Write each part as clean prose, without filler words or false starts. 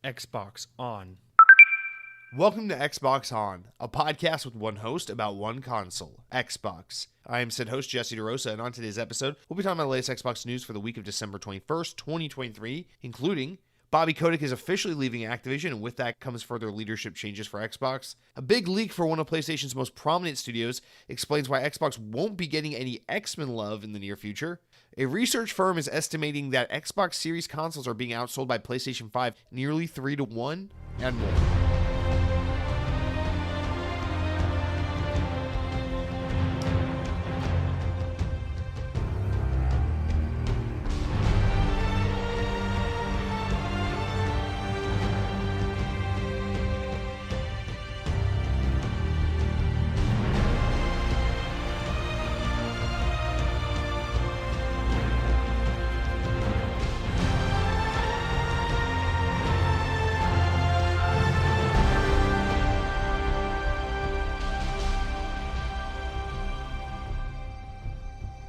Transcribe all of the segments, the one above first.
Xbox On. Welcome to Xbox On, a podcast with one host about one console, Xbox. I am said host Jesse DeRosa, and on today's episode, we'll be talking about the latest Xbox news for the week of December 21st, 2023, including Bobby Kotick is officially leaving Activision, and with that comes further leadership changes for Xbox. A big leak for one of PlayStation's most prominent studios explains why Xbox won't be getting any X-Men love in the near future. A research firm is estimating that Xbox Series consoles are being outsold by PlayStation 5 nearly 3-1, and more.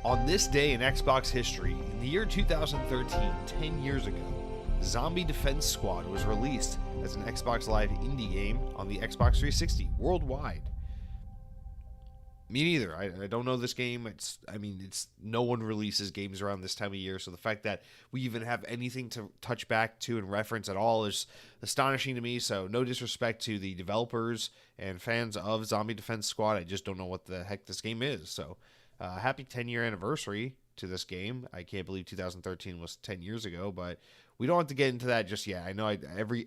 On this day in Xbox history, in the year 2013, 10 years ago, Zombie Defense Squad was released as an Xbox Live indie game on the Xbox 360 worldwide. Me neither. I don't know this game. It's no one releases games around this time of year, so the fact that we even have anything to touch back to and reference at all is astonishing to me. So no disrespect to the developers and fans of Zombie Defense Squad. I just don't know what the heck this game is. So happy 10-year anniversary to this game. I can't believe 2013 was 10 years ago, but we don't have to get into that just yet. I know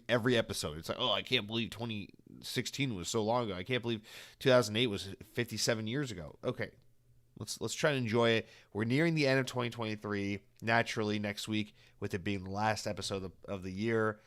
every episode, it's like, oh, I can't believe 2016 was so long ago. I can't believe 2008 was 57 years ago. Okay, let's try to enjoy it. We're nearing the end of 2023. Naturally, next week, with it being the last episode of the year,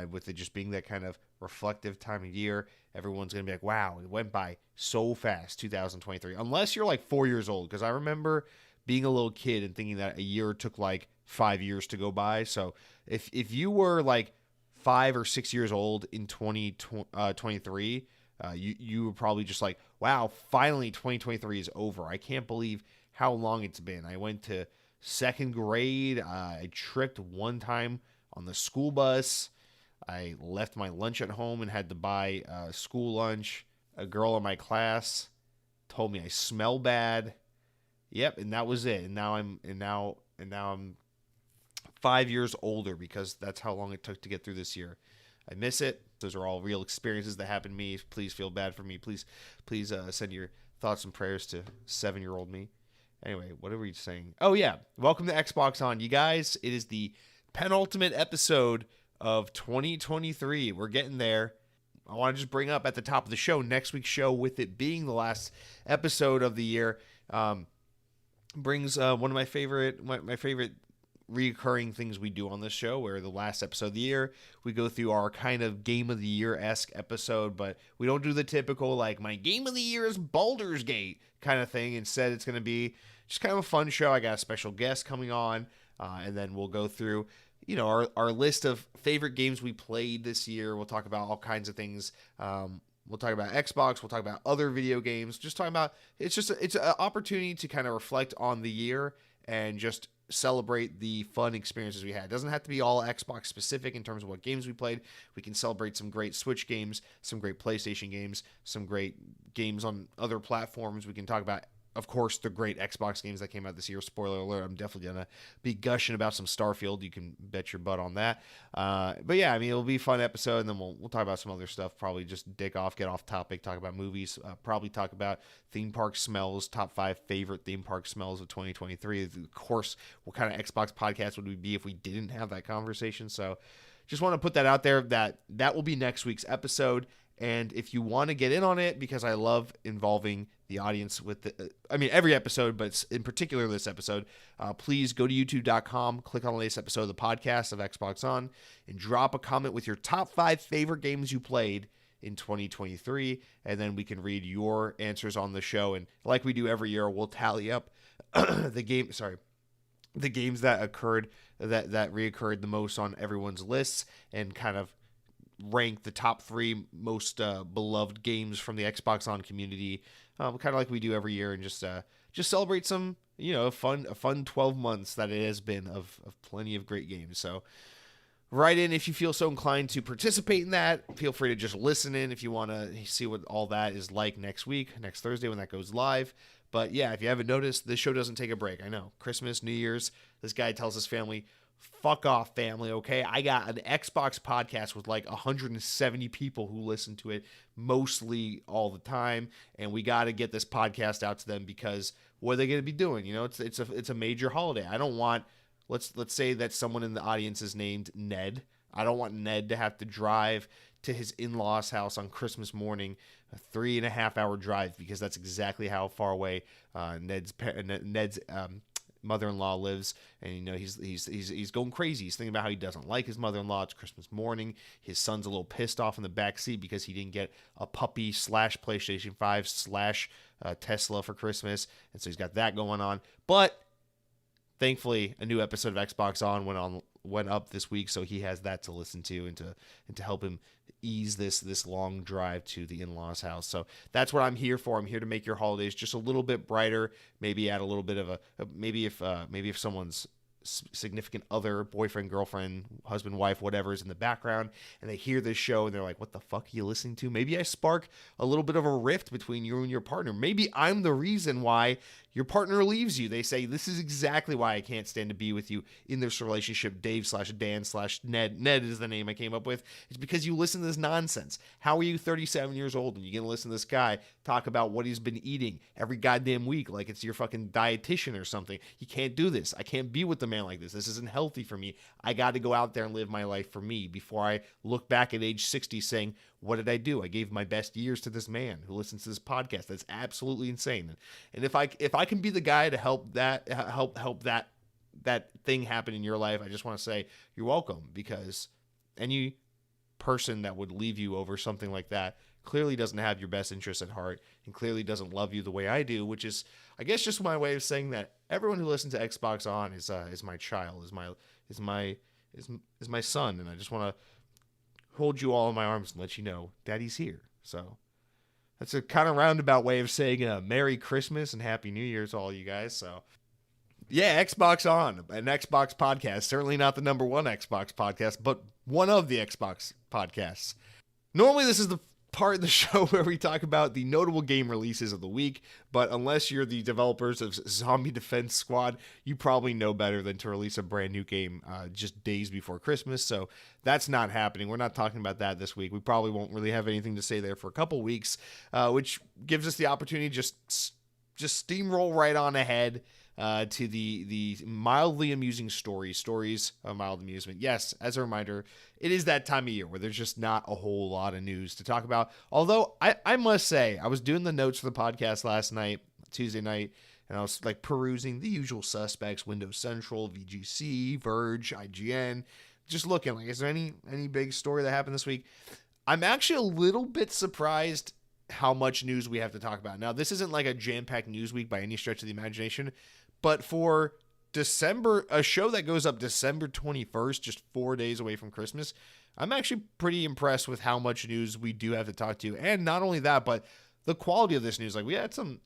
with it just being that kind of reflective time of year, everyone's going to be like, wow, it went by so fast, 2023. Unless you're like 4 years old, because I remember being a little kid and thinking that a year took like 5 years to go by. So if you were like 5 or 6 years old in 2023, you were probably just like, wow, finally 2023 is over. I can't believe how long it's been. I went to second grade. I tripped one time on the school bus. I left my lunch at home and had to buy school lunch. A girl in my class told me I smell bad. Yep, and that was it. And now I'm 5 years older because that's how long it took to get through this year. I miss it. Those are all real experiences that happened to me. Please feel bad for me. Please send your thoughts and prayers to 7-year-old me. Anyway, what are we saying? Oh yeah, welcome to Xbox On, you guys. It is the penultimate episode of 2023. We're getting there. I want to just bring up at the top of the show, next week's show, with it being the last episode of the year, brings one of my favorite recurring things we do on this show, where the last episode of the year, we go through our kind of game of the year-esque episode, but we don't do the typical, like, my game of the year is Baldur's Gate kind of thing. Instead, it's going to be just kind of a fun show. I got a special guest coming on, and then we'll go through our list of favorite games we played this year. We'll talk about all kinds of things. We'll talk about Xbox. We'll talk about other video games. Just talking about, it's an opportunity to kind of reflect on the year and just celebrate the fun experiences we had. It doesn't have to be all Xbox specific in terms of what games we played. We can celebrate some great Switch games, some great PlayStation games, some great games on other platforms. We can talk about, of course, the great Xbox games that came out this year. Spoiler alert, I'm definitely going to be gushing about some Starfield. You can bet your butt on that. But yeah, it'll be a fun episode, and then we'll talk about some other stuff. Probably just get off topic, talk about movies, probably talk about theme park smells, top 5 favorite theme park smells of 2023. Of course, what kind of Xbox podcast would we be if we didn't have that conversation? So just want to put that out there, that will be next week's episode. And if you want to get in on it, because I love involving the audience with every episode, but in particular this episode, please go to youtube.com, click on the latest episode of the podcast of Xbox On, and drop a comment with your top 5 favorite games you played in 2023, and then we can read your answers on the show. And like we do every year, we'll tally up the games that occurred, that reoccurred the most on everyone's lists, and kind of rank the top 3 most beloved games from the Xbox On community, kind of like we do every year, and just celebrate some, a fun 12 months that it has been of plenty of great games. So write in if you feel so inclined to participate in that. Feel free to just listen in if you want to see what all that is like next Thursday when that goes live. But yeah, if you haven't noticed, this show doesn't take a break. I know. Christmas, New Year's, this guy tells his family, fuck off, family, okay? I got an Xbox podcast with like 170 people who listen to it mostly all the time, and we got to get this podcast out to them because what are they going to be doing? You know, it's a major holiday. I don't want let's say that someone in the audience is named Ned. I don't want Ned to have to drive to his in-laws' house on Christmas morning, a 3.5-hour drive, because that's exactly how far away Ned's mother-in-law lives. And you know he's going crazy. He's thinking about how he doesn't like his mother-in-law. It's Christmas morning. His son's a little pissed off in the back seat because he didn't get a puppy / PlayStation 5 / Tesla for Christmas, and so he's got that going on. But thankfully, a new episode of Xbox On went up this week, so he has that to listen to and to help him ease this long drive to the in-laws' house. So that's what I'm here for. I'm here to make your holidays just a little bit brighter. Maybe add a little bit of maybe if someone's significant other, boyfriend, girlfriend, husband, wife, whatever is in the background, and they hear this show and they're like, what the fuck are you listening to? Maybe I spark a little bit of a rift between you and your partner. Maybe I'm the reason why your partner leaves you. They say, this is exactly why I can't stand to be with you in this relationship, Dave/Dan/Ned. Ned is the name I came up with. It's because you listen to this nonsense. How are you 37 years old and you're going to listen to this guy talk about what he's been eating every goddamn week like it's your fucking dietitian or something? You can't do this. I can't be with the man like this. This isn't healthy for me. I got to go out there and live my life for me before I look back at age 60 saying, what did I do? I gave my best years to this man who listens to this podcast. That's absolutely insane. And if I can be the guy to help that thing happen in your life, I just want to say you're welcome, because any person that would leave you over something like that clearly doesn't have your best interests at heart and clearly doesn't love you the way I do, which is, I guess, just my way of saying that everyone who listens to Xbox On is my child, is my son, and I just want to hold you all in my arms and let you know Daddy's here. So that's a kind of roundabout way of saying Merry Christmas and Happy New Year to all you guys. So yeah, Xbox On, an Xbox podcast. Certainly not the number one Xbox podcast, but one of the Xbox podcasts. Normally this is the part of the show where we talk about the notable game releases of the week, but unless you're the developers of Zombie Defense Squad, you probably know better than to release a brand new game just days before Christmas, so that's not happening. We're not talking about that this week. We probably won't really have anything to say there for a couple weeks, which gives us the opportunity to just steamroll right on ahead to the mildly amusing stories of mild amusement. Yes, as a reminder, it is that time of year where there's just not a whole lot of news to talk about. Although I must say, I was doing the notes for the podcast last night, Tuesday night, and I was like perusing the usual suspects: Windows Central, VGC, Verge, IGN, just looking like, is there any big story that happened this week? I'm actually a little bit surprised how much news we have to talk about. Now, this isn't like a jam-packed news week by any stretch of the imagination, but for December, a show that goes up December 21st, just 4 days away from Christmas, I'm actually pretty impressed with how much news we do have to talk to. And not only that, but the quality of this news. Like, we had some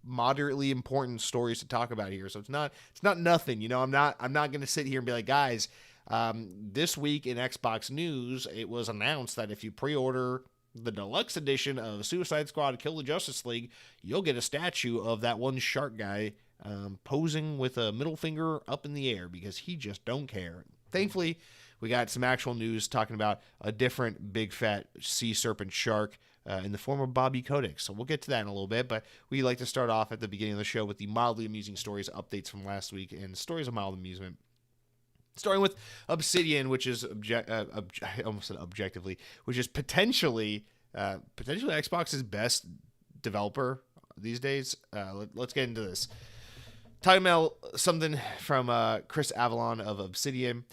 moderately important stories to talk about here. So it's not nothing, you know. I'm not going to sit here and be like, guys, this week in Xbox news, it was announced that if you pre-order the deluxe edition of Suicide Squad Kill the Justice League, you'll get a statue of that one shark guy posing with a middle finger up in the air because he just don't care. Thankfully, we got some actual news talking about a different big fat sea serpent shark in the form of Bobby Kotick. So we'll get to that in a little bit, but we like to start off at the beginning of the show with the mildly amusing stories, updates from last week, and stories of mild amusement. Starting with Obsidian, which is I almost said objectively, which is potentially Xbox's best developer these days. Let's get into this. Talking about something from Chris Avalon of Obsidian.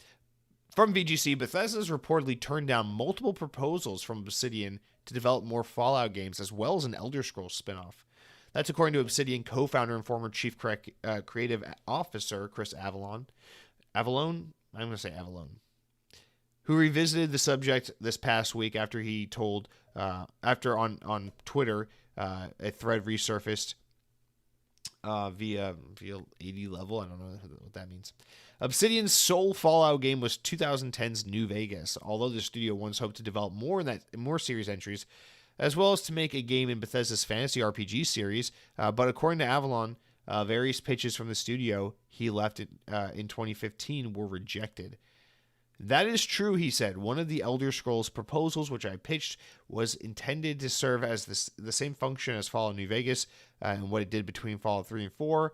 From VGC, Bethesda has reportedly turned down multiple proposals from Obsidian to develop more Fallout games, as well as an Elder Scrolls spinoff. That's according to Obsidian co-founder and former chief creative officer Chris Avalon, who revisited the subject this past week after he told, after on Twitter, a thread resurfaced via 80 level. I don't know what that means. Obsidian's sole Fallout game was 2010's New Vegas, although the studio once hoped to develop more series entries, as well as to make a game in Bethesda's fantasy RPG series. But according to Avalon, various pitches from the studio he left in 2015 were rejected. That is true, he said. One of the Elder Scrolls proposals, which I pitched, was intended to serve as the same function as Fallout New Vegas and what it did between Fallout 3 and 4,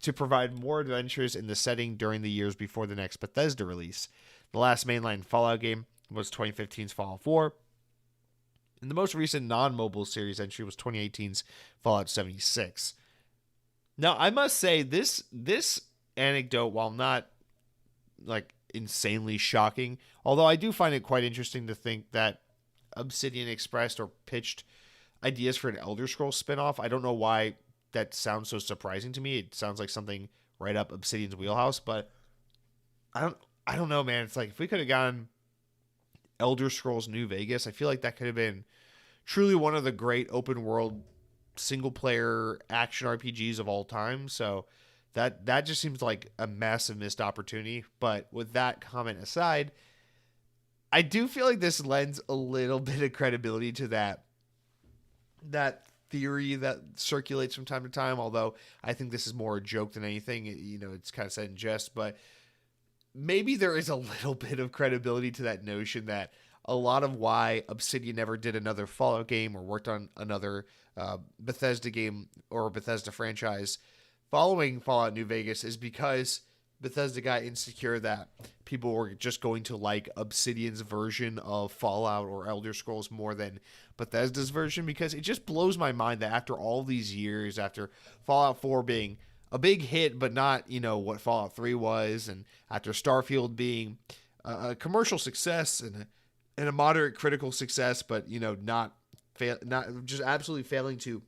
to provide more adventures in the setting during the years before the next Bethesda release. The last mainline Fallout game was 2015's Fallout 4, and the most recent non-mobile series entry was 2018's Fallout 76. Now, I must say, this anecdote, while not like insanely shocking, although I do find it quite interesting to think that Obsidian expressed or pitched ideas for an Elder Scrolls spinoff. I don't know why that sounds so surprising to me. It sounds like something right up Obsidian's wheelhouse, but I don't know, man. It's like if we could have gotten Elder Scrolls New Vegas, I feel like that could have been truly one of the great open world single player action RPGs of all time. So that just seems like a massive missed opportunity. But with that comment aside, I do feel like this lends a little bit of credibility to that theory that circulates from time to time, although I think this is more a joke than anything. It's kind of said in jest, but maybe there is a little bit of credibility to that notion that a lot of why Obsidian never did another Fallout game or worked on another Bethesda game or Bethesda franchise following Fallout New Vegas is because Bethesda got insecure that people were just going to like Obsidian's version of Fallout or Elder Scrolls more than Bethesda's version, because it just blows my mind that after all these years, after Fallout 4 being a big hit but not, what Fallout 3 was, and after Starfield being a commercial success and a moderate critical success, but, not just absolutely failing to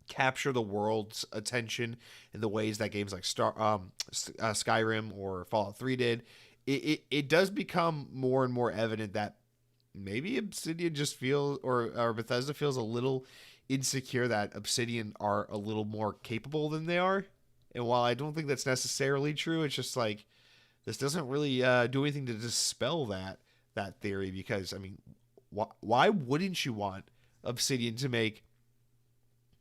capture the world's attention in the ways that games like Skyrim or Fallout 3 did, it does become more and more evident that maybe Obsidian just feels, or Bethesda feels a little insecure that Obsidian are a little more capable than they are. And while I don't think that's necessarily true, it's just like this doesn't really do anything to dispel that theory, because, I mean, why wouldn't you want Obsidian to make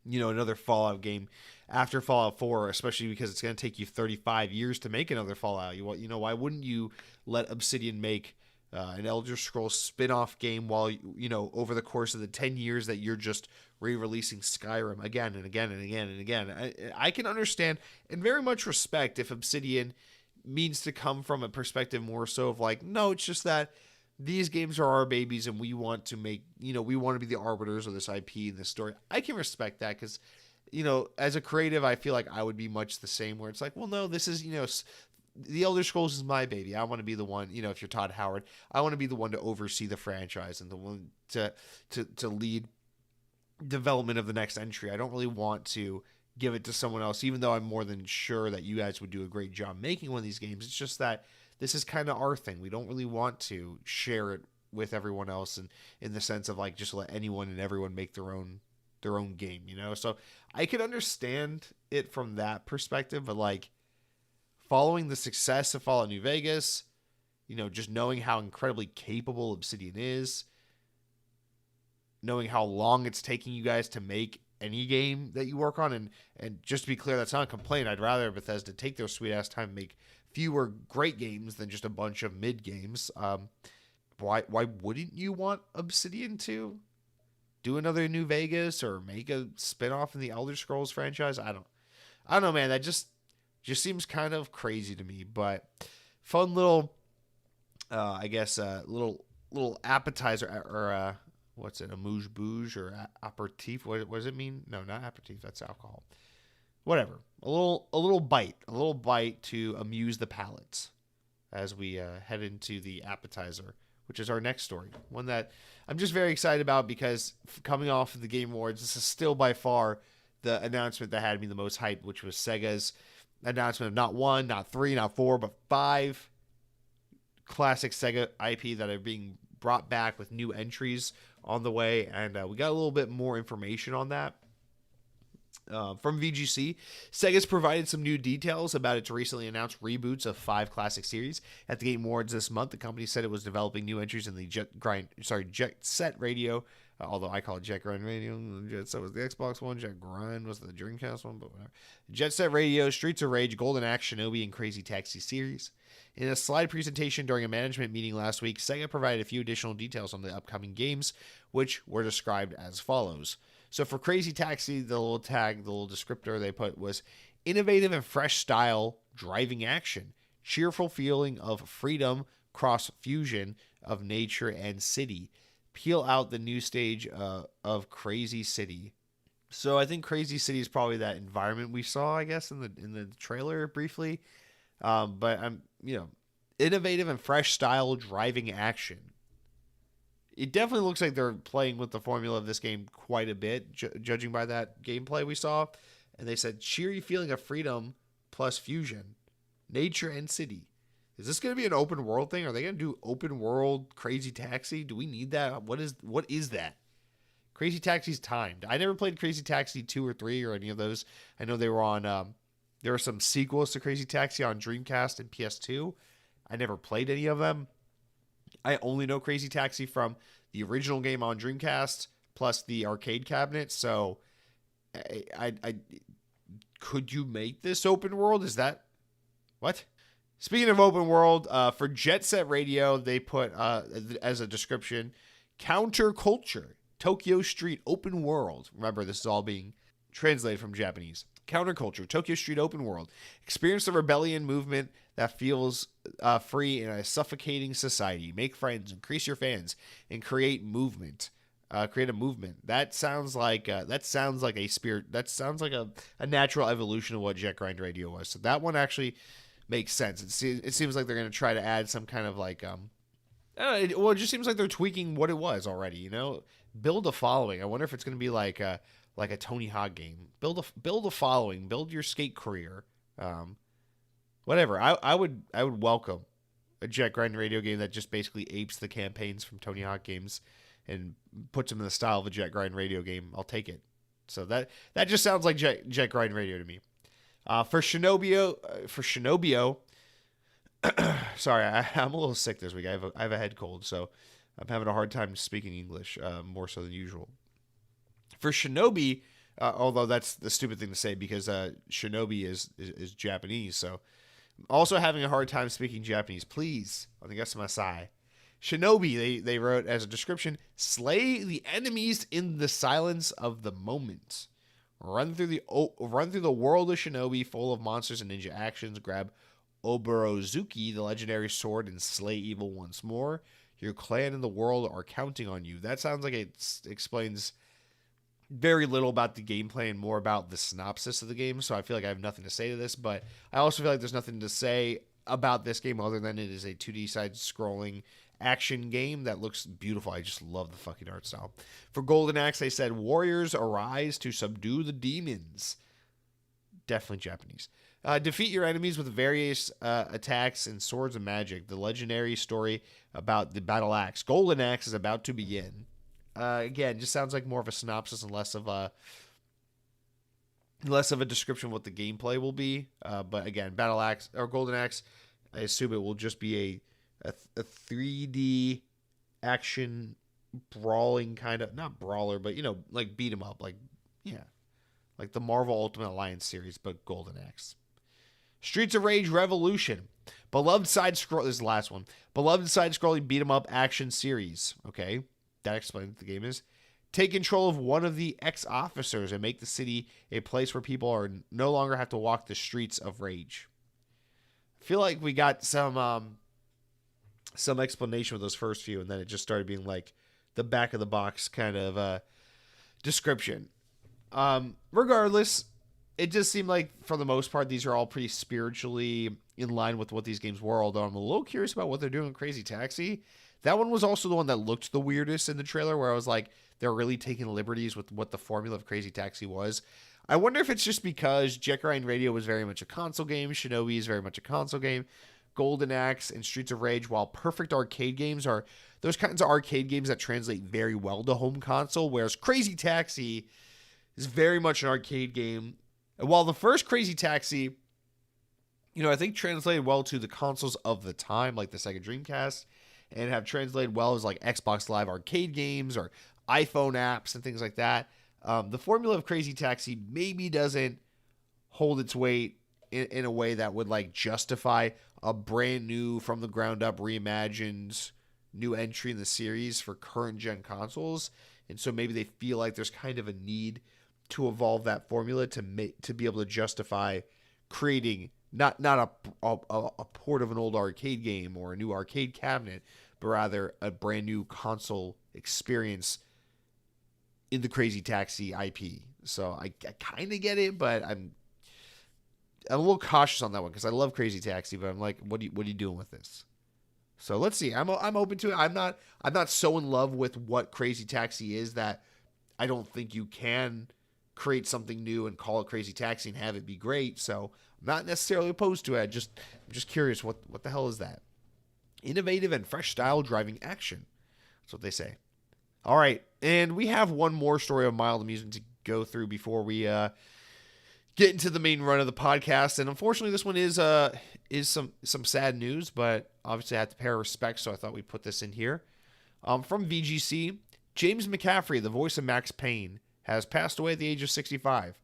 another Fallout game after Fallout 4, especially because it's going to take you 35 years to make another Fallout. Why wouldn't you let Obsidian make an Elder Scrolls spin-off game while, over the course of the 10 years that you're just re-releasing Skyrim again and again and again and again? I can understand and very much respect if Obsidian means to come from a perspective more so of like, no, it's just that these games are our babies and we want to make, we want to be the arbiters of this IP and this story. I can respect that because, as a creative, I feel like I would be much the same, where it's like, well, no, this is, the Elder Scrolls is my baby. I want to be the one, if you're Todd Howard, I want to be the one to oversee the franchise and the one to lead development of the next entry. I don't really want to give it to someone else, even though I'm more than sure that you guys would do a great job making one of these games. It's just that this is kind of our thing. We don't really want to share it with everyone else, and in the sense of like just let anyone and everyone make their own game, So I could understand it from that perspective, but like following the success of Fallout New Vegas, just knowing how incredibly capable Obsidian is, knowing how long it's taking you guys to make any game that you work on, and just to be clear, that's not a complaint. I'd rather Bethesda take their sweet ass time and make fewer great games than just a bunch of mid games. Why wouldn't you want Obsidian to do another New Vegas or make a spinoff in the Elder Scrolls franchise? I don't know, man. That just seems kind of crazy to me. But fun little, I guess, little appetizer, or what's it, amuse-bouche or aperitif? What does it mean? No, not aperitif. That's alcohol. Whatever. A little bite to amuse the palates as we head into the appetizer, which is our next story. One that I'm just very excited about because coming off of the Game Awards, this is still by far the announcement that had me the most hyped, which was Sega's announcement of not 1, not 3, not 4, but 5 classic Sega IP that are being brought back with new entries on the way. And we got a little bit more information on that. From VGC, Sega's provided some new details about its recently announced reboots of 5 classic series. At the Game Awards this month, the company said it was developing new entries in the Jet Set Radio, although I call it Jet Grind Radio. Jet Set was the Xbox one, Jet Grind was the Dreamcast one, but whatever. Jet Set Radio, Streets of Rage, Golden Axe, Shinobi, and Crazy Taxi series. In a slide presentation during a management meeting last week, Sega provided a few additional details on the upcoming games, which were described as follows. So for Crazy Taxi, the little tag, the little descriptor they put was innovative and fresh style driving action, cheerful feeling of freedom, cross fusion of nature and city. Peel out the new stage of Crazy City. So I think Crazy City is probably that environment we saw, I guess, in the trailer briefly. But I'm, innovative and fresh style driving action. It definitely looks like they're playing with the formula of this game quite a bit, judging by that gameplay we saw. And they said, cheery feeling of freedom plus fusion, nature and city. Is this going to be an open world thing? Are they going to do open world Crazy Taxi? Do we need that? What is that? Crazy Taxi's timed. I never played Crazy Taxi 2 or 3 or any of those. I know they were on, there were some sequels to Crazy Taxi on Dreamcast and PS2. I never played any of them. I only know Crazy Taxi from the original game on Dreamcast plus the arcade cabinet. So, I could you make this open world? Is that what? Speaking of open world, for Jet Set Radio, they put as a description, counterculture, Tokyo Street open world. Remember, this is all being translated from Japanese. Counterculture, Tokyo Street open world. Experience the rebellion movement that feels free in a suffocating society. Make friends, increase your fans, and create movement. Create a movement. That sounds like a spirit. That sounds like a natural evolution of what Jet Grind Radio was. So that one actually makes sense. It seems like they're going to try to add some kind of like it just seems like they're tweaking what it was already. Build a following. I wonder if it's going to be like a Tony Hawk game. Build a following. Build your skate career. Whatever. I would welcome a Jet Grind Radio game that just basically apes the campaigns from Tony Hawk games and puts them in the style of a Jet Grind Radio game. I'll take it. So that just sounds like Jet Grind Radio to me. For Shinobio, sorry, I'm a little sick this week. I have a head cold, so I'm having a hard time speaking English, more so than usual. For Shinobi, although that's the stupid thing to say because Shinobi is Japanese, so I'm also having a hard time speaking Japanese. Please, I think that's my sigh. Shinobi, they wrote as a description, slay the enemies in the silence of the moment. Run through the world of Shinobi, full of monsters and ninja actions. Grab Oborozuki, the legendary sword, and slay evil once more. Your clan and the world are counting on you. That sounds like it explains very little about the gameplay and more about the synopsis of the game. So I feel like I have nothing to say to this, but I also feel like there's nothing to say about this game other than it is a 2D side-scrolling action game that looks beautiful. I just love the fucking art style. For Golden Axe, they said, warriors arise to subdue the demons. Definitely Japanese. Defeat your enemies with various attacks and swords and magic. The legendary story about the battle axe. Golden Axe is about to begin. Again, just sounds like more of a synopsis and less of a description of what the gameplay will be. But again, battle axe or Golden Axe, I assume it will just be a 3D action brawling kind of, not brawler, but like beat 'em up, like the Marvel Ultimate Alliance series, but Golden Axe. Streets of Rage Revolution, beloved side-scroll. This is the last one. Beloved side-scrolling beat 'em up action series. Okay, that explains what the game is. Take control of one of the ex-officers and make the city a place where people are no longer have to walk the streets of rage. I feel like we got some explanation with those first few, and then it just started being like the back of the box kind of description. Regardless, it just seemed like for the most part these are all pretty spiritually in line with what these games were, although I'm a little curious about what they're doing in Crazy Taxi. That one was also the one that looked the weirdest in the trailer, where I was like, they're really taking liberties with what the formula of Crazy Taxi was. I wonder if it's just because Jet Grind Radio was very much a console game, Shinobi is very much a console game, Golden Axe and Streets of Rage, while perfect arcade games are those kinds of arcade games that translate very well to home console, whereas Crazy Taxi is very much an arcade game. And while the first Crazy Taxi, I think translated well to the consoles of the time, like the Sega Dreamcast, and have translated well as like Xbox Live arcade games or iPhone apps and things like that. The formula of Crazy Taxi maybe doesn't hold its weight in a way that would like justify a brand new, from the ground up, reimagined new entry in the series for current gen consoles. And so maybe they feel like there's kind of a need to evolve that formula to be able to justify creating not a port of an old arcade game or a new arcade cabinet, but rather a brand new console experience in the Crazy Taxi IP. So I kind of get it, but I'm a little cautious on that one because I love Crazy Taxi, but I'm like, what are you doing with this? So let's see. I'm open to it. I'm not so in love with what Crazy Taxi is that I don't think you can create something new and call it Crazy Taxi and have it be great. So I'm not necessarily opposed to it. I'm just curious what the hell is that? Innovative and fresh style driving action. That's what they say. All right, and we have one more story of mild amusement to go through before we get into the main run of the podcast. And unfortunately, this one is some sad news, but obviously I have to pay respect, so I thought we'd put this in here. From VGC, James McCaffrey, the voice of Max Payne, has passed away at the age of 65.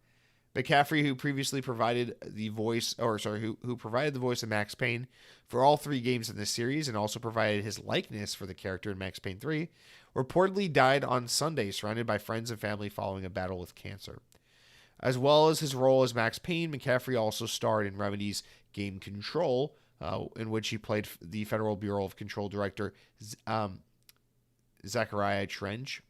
McCaffrey, who previously provided the voice, who provided the voice of Max Payne for all 3 games in this series and also provided his likeness for the character in Max Payne 3, reportedly died on Sunday, surrounded by friends and family following a battle with cancer. As well as his role as Max Payne, McCaffrey also starred in Remedy's game Control, in which he played the Federal Bureau of Control Director Zachariah Trench.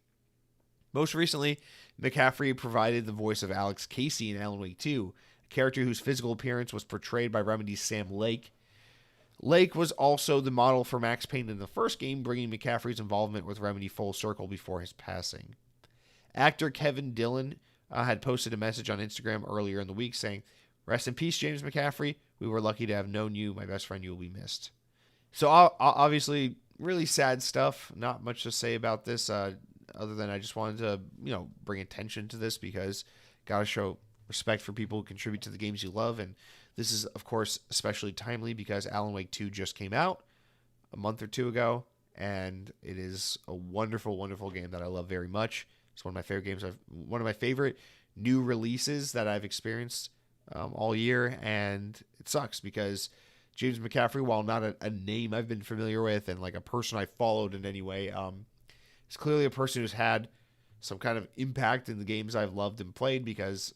Most recently, McCaffrey provided the voice of Alex Casey in Alan Wake 2, a character whose physical appearance was portrayed by Remedy's Sam Lake. Lake was also the model for Max Payne in the first game, bringing McCaffrey's involvement with Remedy full circle before his passing. Actor Kevin Dillon had posted a message on Instagram earlier in the week saying, "Rest in peace, James McCaffrey. We were lucky to have known you. My best friend, you will be missed." So obviously, really sad stuff. Not much to say about this, other than I just wanted to, bring attention to this because gotta show respect for people who contribute to the games you love. And this is, of course, especially timely because Alan Wake 2 just came out a month or 2 ago, and it is a wonderful, wonderful game that I love very much. It's one of my favorite games. One of my favorite new releases that I've experienced all year, and it sucks because James McCaffrey, while not a name I've been familiar with and like a person I followed in any way, is clearly a person who's had some kind of impact in the games I've loved and played because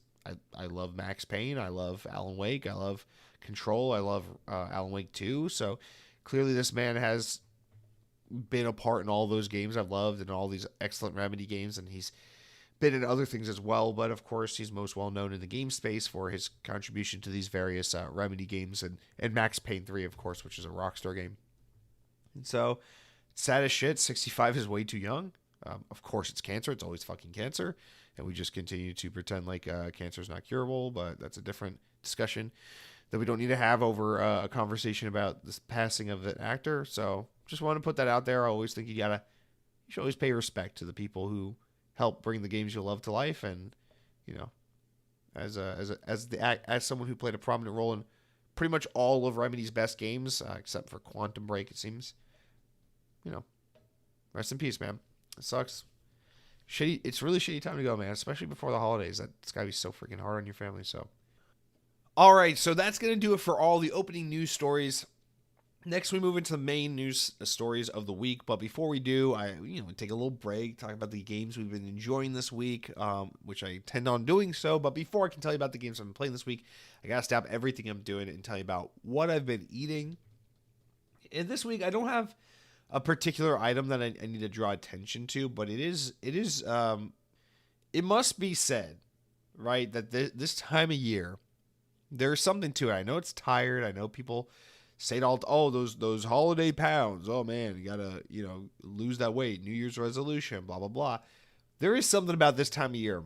I love Max Payne, I love Alan Wake, I love Control, I love Alan Wake 2. So clearly this man has been a part in all those games I've loved and all these excellent Remedy games, and he's been in other things as well, but of course he's most well known in the game space for his contribution to these various Remedy games and Max Payne 3, of course, which is a Rockstar game. And so, sad as shit, 65 is way too young. Of course it's cancer, it's always fucking cancer, and we just continue to pretend like cancer is not curable, but that's a different discussion that we don't need to have over a conversation about this passing of an actor. So just want to put that out there. I always think you should always pay respect to the people who help bring the games you love to life, and as someone who played a prominent role in pretty much all of Remedy's best games, except for Quantum Break, it seems. Rest in peace, man. It sucks. Shitty. It's really shitty time to go, man. Especially before the holidays. That's gotta be so freaking hard on your family. So, all right. So that's gonna do it for all the opening news stories. Next, we move into the main news stories of the week. But before we do, I take a little break, talk about the games we've been enjoying this week, which I intend on doing so. But before I can tell you about the games I've been playing this week, I gotta stop everything I'm doing and tell you about what I've been eating. And this week, I don't have a particular item that I need to draw attention to, but it must be said, right, that this time of year, there's something to it. I know it's tired. I know people say it all, those holiday pounds. Oh man, you gotta, lose that weight. New Year's resolution, blah, blah, blah. There is something about this time of year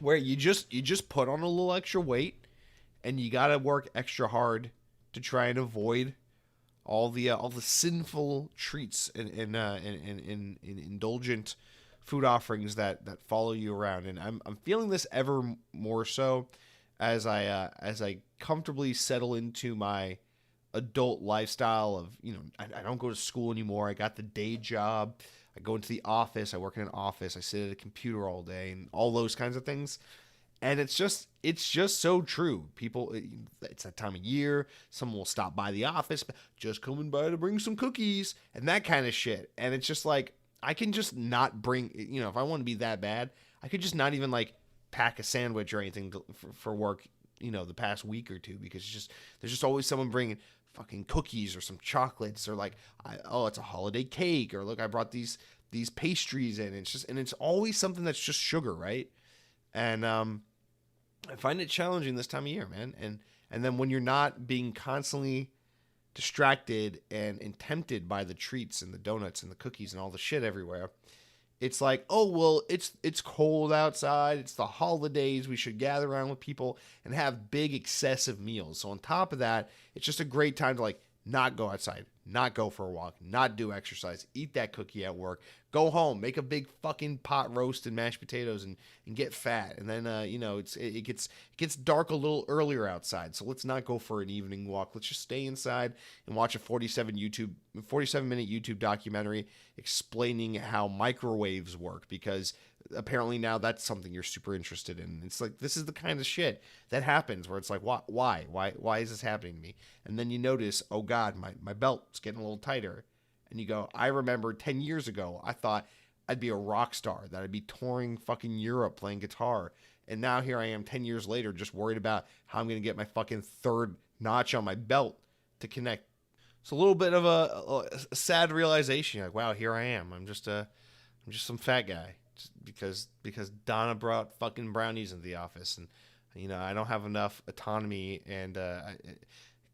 where you just put on a little extra weight and you gotta work extra hard to try and avoid all the sinful treats and indulgent food offerings that follow you around, and I'm feeling this ever more so as I comfortably settle into my adult lifestyle of, I don't go to school anymore. I got the day job. I go into the office. I work in an office. I sit at a computer all day and all those kinds of things. And it's just so true. People, it's that time of year. Someone will stop by the office, just coming by to bring some cookies and that kind of shit. And it's just like, I can just not bring, if I want to be that bad, I could just not even like pack a sandwich or anything for work, the past week or two, because there's just always someone bringing fucking cookies or some chocolates, or like, it's a holiday cake, or look, I brought these pastries in. It's always something that's just sugar, right? And I find it challenging this time of year, man. And then when you're not being constantly distracted and tempted by the treats and the donuts and the cookies and all the shit everywhere, it's like, oh, well, it's cold outside. It's the holidays. We should gather around with people and have big, excessive meals. So on top of that, it's just a great time to like not go outside, not go for a walk, not do exercise, eat that cookie at work, go home, make a big fucking pot roast and mashed potatoes and get fat. And then, it gets dark a little earlier outside. So let's not go for an evening walk. Let's just stay inside and watch a 47-minute YouTube documentary explaining how microwaves work, because apparently now that's something you're super interested in. It's like, this is the kind of shit that happens where it's like, why is this happening to me? And then you notice, oh God, my belt's getting a little tighter. And you go, I remember 10 years ago, I thought I'd be a rock star, that I'd be touring fucking Europe playing guitar. And now here I am 10 years later, just worried about how I'm going to get my fucking third notch on my belt to connect. It's a little bit of a sad realization. You're like, wow, here I am. I'm just some fat guy. Because Donna brought fucking brownies into the office, and I don't have enough autonomy, and I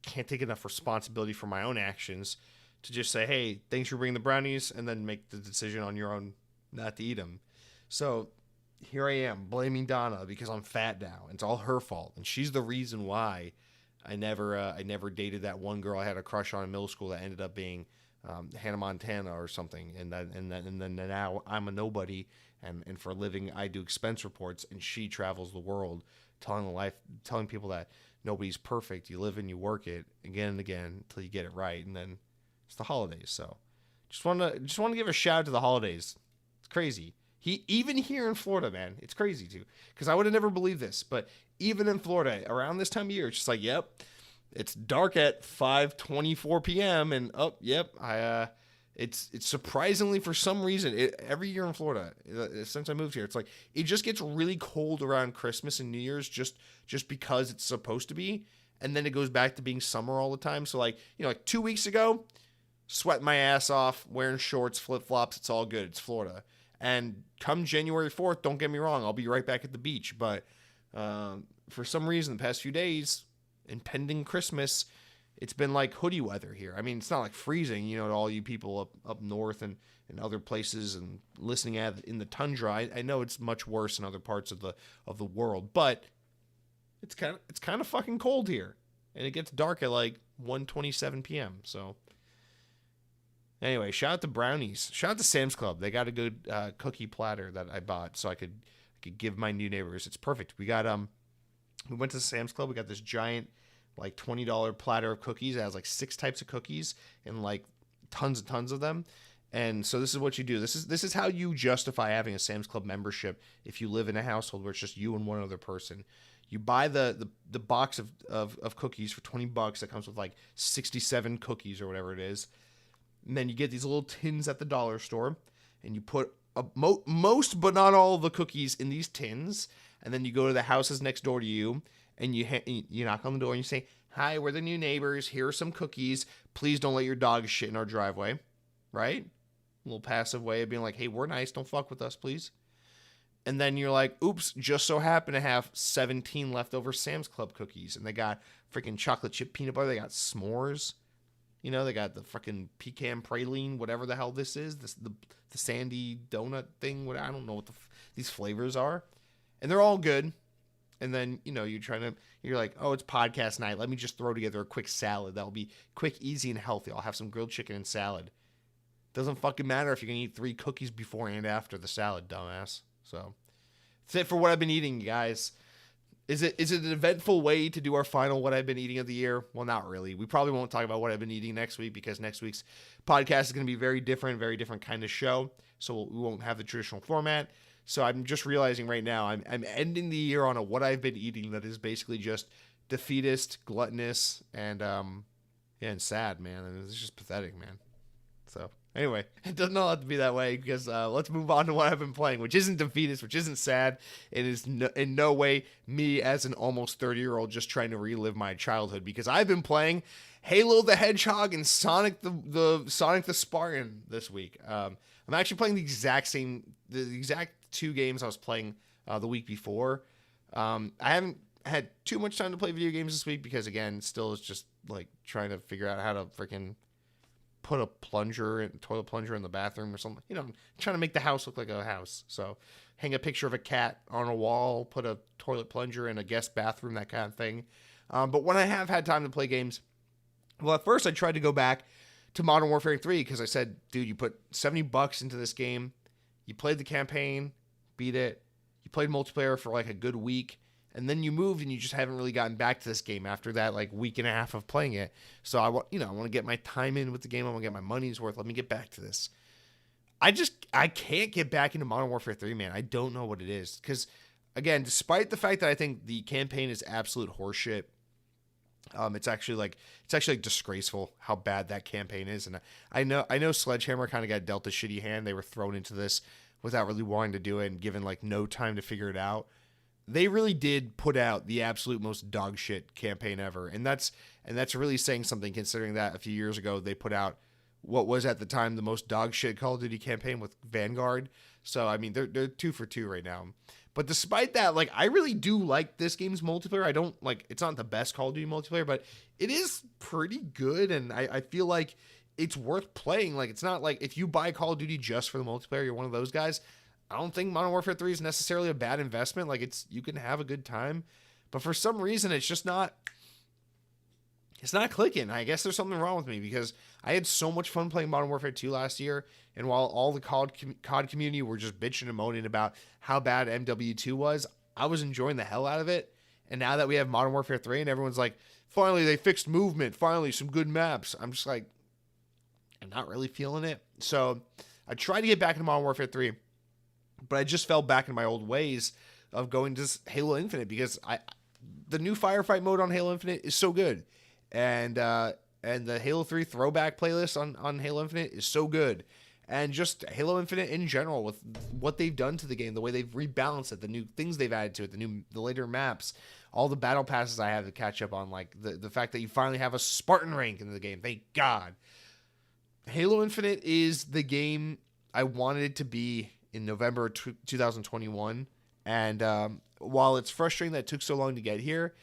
can't take enough responsibility for my own actions to just say, hey, thanks for bringing the brownies, and then make the decision on your own not to eat them. So here I am blaming Donna because I'm fat now. It's all her fault, and she's the reason why I never dated that one girl I had a crush on in middle school that ended up being Hannah Montana or something, and then now I'm a nobody, and for a living I do expense reports, and she travels the world telling people that nobody's perfect. You live and you work it again and again until you get it right, and then it's the holidays. So just want to give a shout out to the holidays. It's crazy. Even here in Florida, man, it's crazy too, because I would have never believed this, but even in Florida around this time of year, it's just like, yep, it's dark at 5:24 p.m. and it's surprisingly, for some reason, every year in Florida since I moved here, it's like it just gets really cold around Christmas and New Year's just because it's supposed to be, and then it goes back to being summer all the time. So like 2 weeks ago, sweating my ass off, wearing shorts, flip-flops, it's all good. It's Florida. And come January 4th, don't get me wrong, I'll be right back at the beach. But for some reason, the past few days, impending Christmas, it's been like hoodie weather here. I mean, it's not like freezing, to all you people up north and other places and listening at in the tundra. I know it's much worse in other parts of the world, but it's kind of fucking cold here, and it gets dark at like 1:27 p.m. So anyway, shout out to brownies. Shout out to Sam's Club. They got a good cookie platter that I bought so I could give my new neighbors. It's perfect. We went to Sam's Club. We got this giant like $20 platter of cookies. It has like 6 types of cookies and like tons and tons of them. And so this is what you do. This is how you justify having a Sam's Club membership if you live in a household where it's just you and one other person. You buy the box of cookies for $20 that comes with like 67 cookies or whatever it is. And then you get these little tins at the dollar store, and you put most but not all of the cookies in these tins. And then you go to the houses next door to you, and you knock on the door and you say, "Hi, we're the new neighbors. Here are some cookies. Please don't let your dog shit in our driveway." Right? A little passive way of being like, "Hey, we're nice. Don't fuck with us, please." And then you're like, oops, just so happen to have 17 leftover Sam's Club cookies. And they got freaking chocolate chip peanut butter. They got s'mores. They got the freaking pecan praline, whatever the hell this is. The sandy donut thing. I don't know what these flavors are. And they're all good. And then, you're like, oh, it's podcast night. Let me just throw together a quick salad. That'll be quick, easy, and healthy. I'll have some grilled chicken and salad. Doesn't fucking matter if you're going to eat 3 cookies before and after the salad, dumbass. So that's it for what I've been eating, guys. Is it an eventful way to do our final what I've been eating of the year? Well, not really. We probably won't talk about what I've been eating next week because next week's podcast is going to be very different kind of show. So we won't have the traditional format. So I'm just realizing right now I'm ending the year on a what I've been eating that is basically just defeatist, gluttonous, and sad, man. And it's just pathetic, man. So anyway, it doesn't all have to be that way because let's move on to what I've been playing, which isn't defeatist, which isn't sad. It is in no way me as an almost 30-year-old just trying to relive my childhood because I've been playing Halo the Hedgehog and Sonic the Spartan this week. I'm actually playing the exact 2 games I was playing the week before. I haven't had too much time to play video games this week because, again, still is just like trying to figure out how to freaking put a toilet plunger in the bathroom or something. I'm trying to make the house look like a house. So hang a picture of a cat on a wall, put a toilet plunger in a guest bathroom, that kind of thing. But when I have had time to play games, well, at first I tried to go back to Modern Warfare 3 because I said, dude, you put $70 into this game. You played the campaign, beat it. You played multiplayer for like a good week. And then you moved and you just haven't really gotten back to this game after that like week and a half of playing it. So I want to get my time in with the game. I want to get my money's worth. Let me get back to this. I can't get back into Modern Warfare 3, man. I don't know what it is. Because, again, despite the fact that I think the campaign is absolute horseshit, it's actually like disgraceful how bad that campaign is. And I know Sledgehammer kind of got dealt a shitty hand. They were thrown into this without really wanting to do it and given like no time to figure it out. They really did put out the absolute most dog shit campaign ever. And that's really saying something considering that a few years ago they put out what was at the time the most dog shit Call of Duty campaign with Vanguard. So, I mean, they're 2 for 2 right now. But despite that, like, I really do like this game's multiplayer. I don't, like, it's not the best Call of Duty multiplayer, but it is pretty good. And I feel like it's worth playing. Like, it's not like if you buy Call of Duty just for the multiplayer, you're one of those guys. I don't think Modern Warfare 3 is necessarily a bad investment. Like, you can have a good time. But for some reason, it's not clicking. I guess there's something wrong with me because I had so much fun playing Modern Warfare 2 last year. And while all the COD community were just bitching and moaning about how bad MW2 was, I was enjoying the hell out of it. And now that we have Modern Warfare 3 and everyone's like, finally they fixed movement, finally some good maps, I'm just like, I'm not really feeling it. So I tried to get back into Modern Warfare 3, but I just fell back in my old ways of going to Halo Infinite because the new firefight mode on Halo Infinite is so good. And the Halo 3 throwback playlist on Halo Infinite is so good. And just Halo Infinite in general with what they've done to the game, the way they've rebalanced it, the new things they've added to it, the later maps, all the battle passes I have to catch up on, like the fact that you finally have a Spartan rank in the game. Thank God. Halo Infinite is the game I wanted it to be in November 2021. And while it's frustrating that it took so long to get here,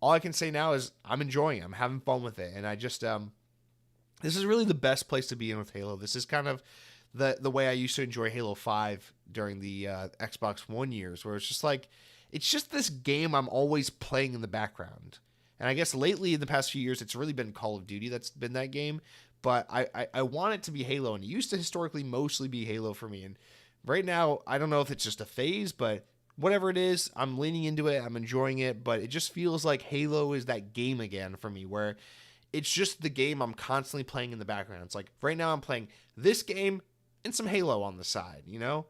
all I can say now is I'm enjoying it. I'm having fun with it. And I just, this is really the best place to be in with Halo. This is kind of the way I used to enjoy Halo 5 during the Xbox One years, where it's just like, it's just this game I'm always playing in the background. And I guess lately in the past few years, it's really been Call of Duty that's been that game. But I want it to be Halo, and it used to historically mostly be Halo for me. And right now, I don't know if it's just a phase, but whatever it is, I'm leaning into it. I'm enjoying it, but it just feels like Halo is that game again for me, where it's just the game I'm constantly playing in the background. It's like right now I'm playing this game and some Halo on the side, you know?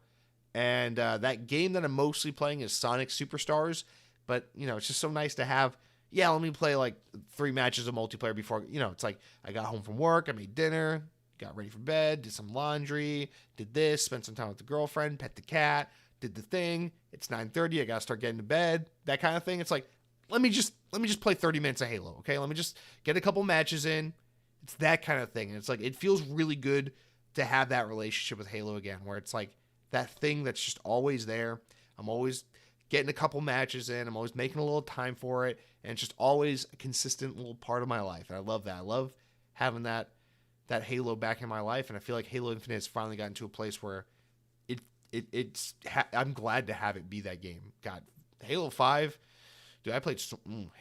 And that game that I'm mostly playing is Sonic Superstars, but, you know, it's just so nice to have, yeah, let me play like 3 matches of multiplayer before, you know, it's like I got home from work, I made dinner, got ready for bed, did some laundry, did this, spent some time with the girlfriend, pet the cat, did the thing. It's 9:30. I gotta start getting to bed. That kind of thing. It's like, let me just play 30 minutes of Halo. Okay, let me just get a couple matches in. It's that kind of thing. And it's like, it feels really good to have that relationship with Halo again, where it's like that thing that's just always there. I'm always getting a couple matches in. I'm always making a little time for it, and it's just always a consistent little part of my life. And I love that. I love having that Halo back in my life, and I feel like Halo Infinite has finally gotten to a place where I'm glad to have it be that game. God, Halo 5, dude, I played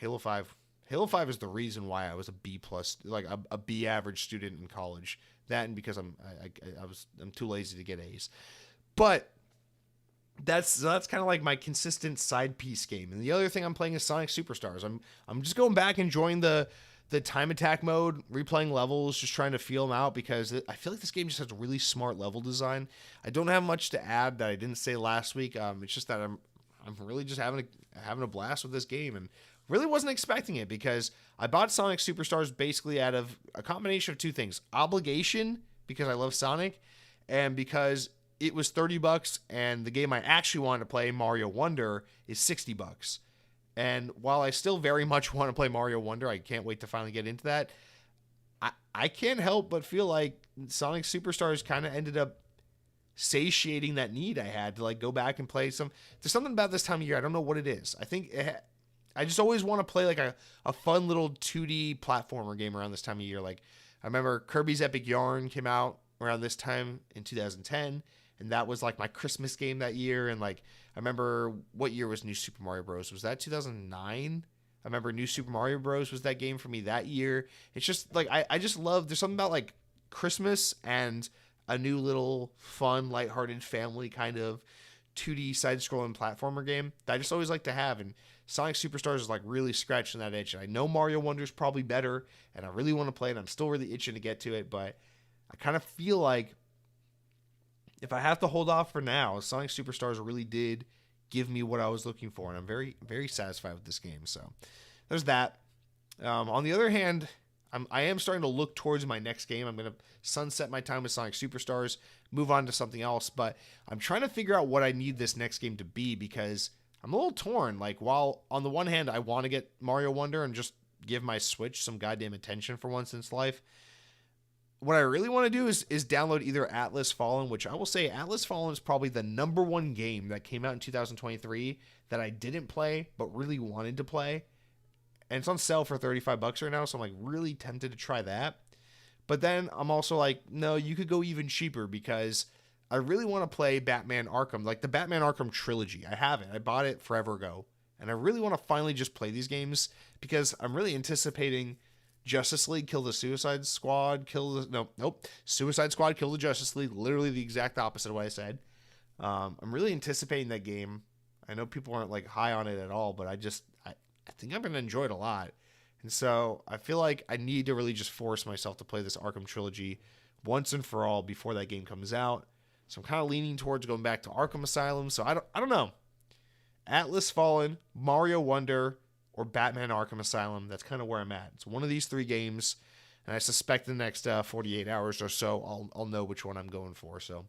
Halo 5. Halo 5 is the reason why I was a B plus, like a B average student in college. That and because I'm too lazy to get A's. But that's kind of like my consistent side piece game. And the other thing I'm playing is Sonic Superstars. I'm just going back, enjoying the time attack mode, replaying levels, just trying to feel them out, because I feel like this game just has a really smart level design. I don't have much to add that I didn't say last week. It's just that I'm really just having a blast with this game, and really wasn't expecting it, because I bought Sonic Superstars basically out of a combination of two things: obligation, because I love Sonic, and because it was $30, and the game I actually wanted to play, Mario Wonder, is $60. And while I still very much want to play Mario Wonder, I can't wait to finally get into that. I can't help but feel like Sonic Superstars kind of ended up satiating that need I had to like go back and play some. There's something about this time of year. I don't know what it is. I think I just always want to play like a fun little 2D platformer game around this time of year. Like, I remember Kirby's Epic Yarn came out around this time in 2010. And that was like my Christmas game that year. And like, I remember, what year was New Super Mario Bros? Was that 2009? I remember New Super Mario Bros. Was that game for me that year. It's just like, I just love, there's something about like Christmas and a new little fun, lighthearted family kind of 2D side-scrolling platformer game that I just always like to have. And Sonic Superstars is like really scratching that itch. And I know Mario Wonder is probably better, and I really want to play it. I'm still really itching to get to it, but I kind of feel like if I have to hold off for now, Sonic Superstars really did give me what I was looking for, and I'm very, very satisfied with this game. So there's that. On the other hand, I am starting to look towards my next game. I'm going to sunset my time with Sonic Superstars, move on to something else, but I'm trying to figure out what I need this next game to be, because I'm a little torn. Like, while on the one hand, I want to get Mario Wonder and just give my Switch some goddamn attention for once in its life, what I really want to do is download either Atlas Fallen, which I will say Atlas Fallen is probably the number one game that came out in 2023 that I didn't play but really wanted to play. And it's on sale for $35 right now, so I'm like really tempted to try that. But then I'm also like, no, you could go even cheaper, because I really want to play Batman Arkham, like the Batman Arkham trilogy. I have it. I bought it forever ago. And I really want to finally just play these games, because I'm really anticipating Justice League Kill the Suicide Squad, Suicide Squad Kill the Justice League, literally the exact opposite of what I said. I'm really anticipating that game. I know people aren't like high on it at all, but I think I'm going to enjoy it a lot. And so I feel like I need to really just force myself to play this Arkham trilogy once and for all before that game comes out. So I'm kind of leaning towards going back to Arkham Asylum. So I don't know. Atlas Fallen, Mario Wonder, or Batman Arkham Asylum. That's kind of where I'm at. It's one of these three games, and I suspect in the next 48 hours or so, I'll know which one I'm going for. So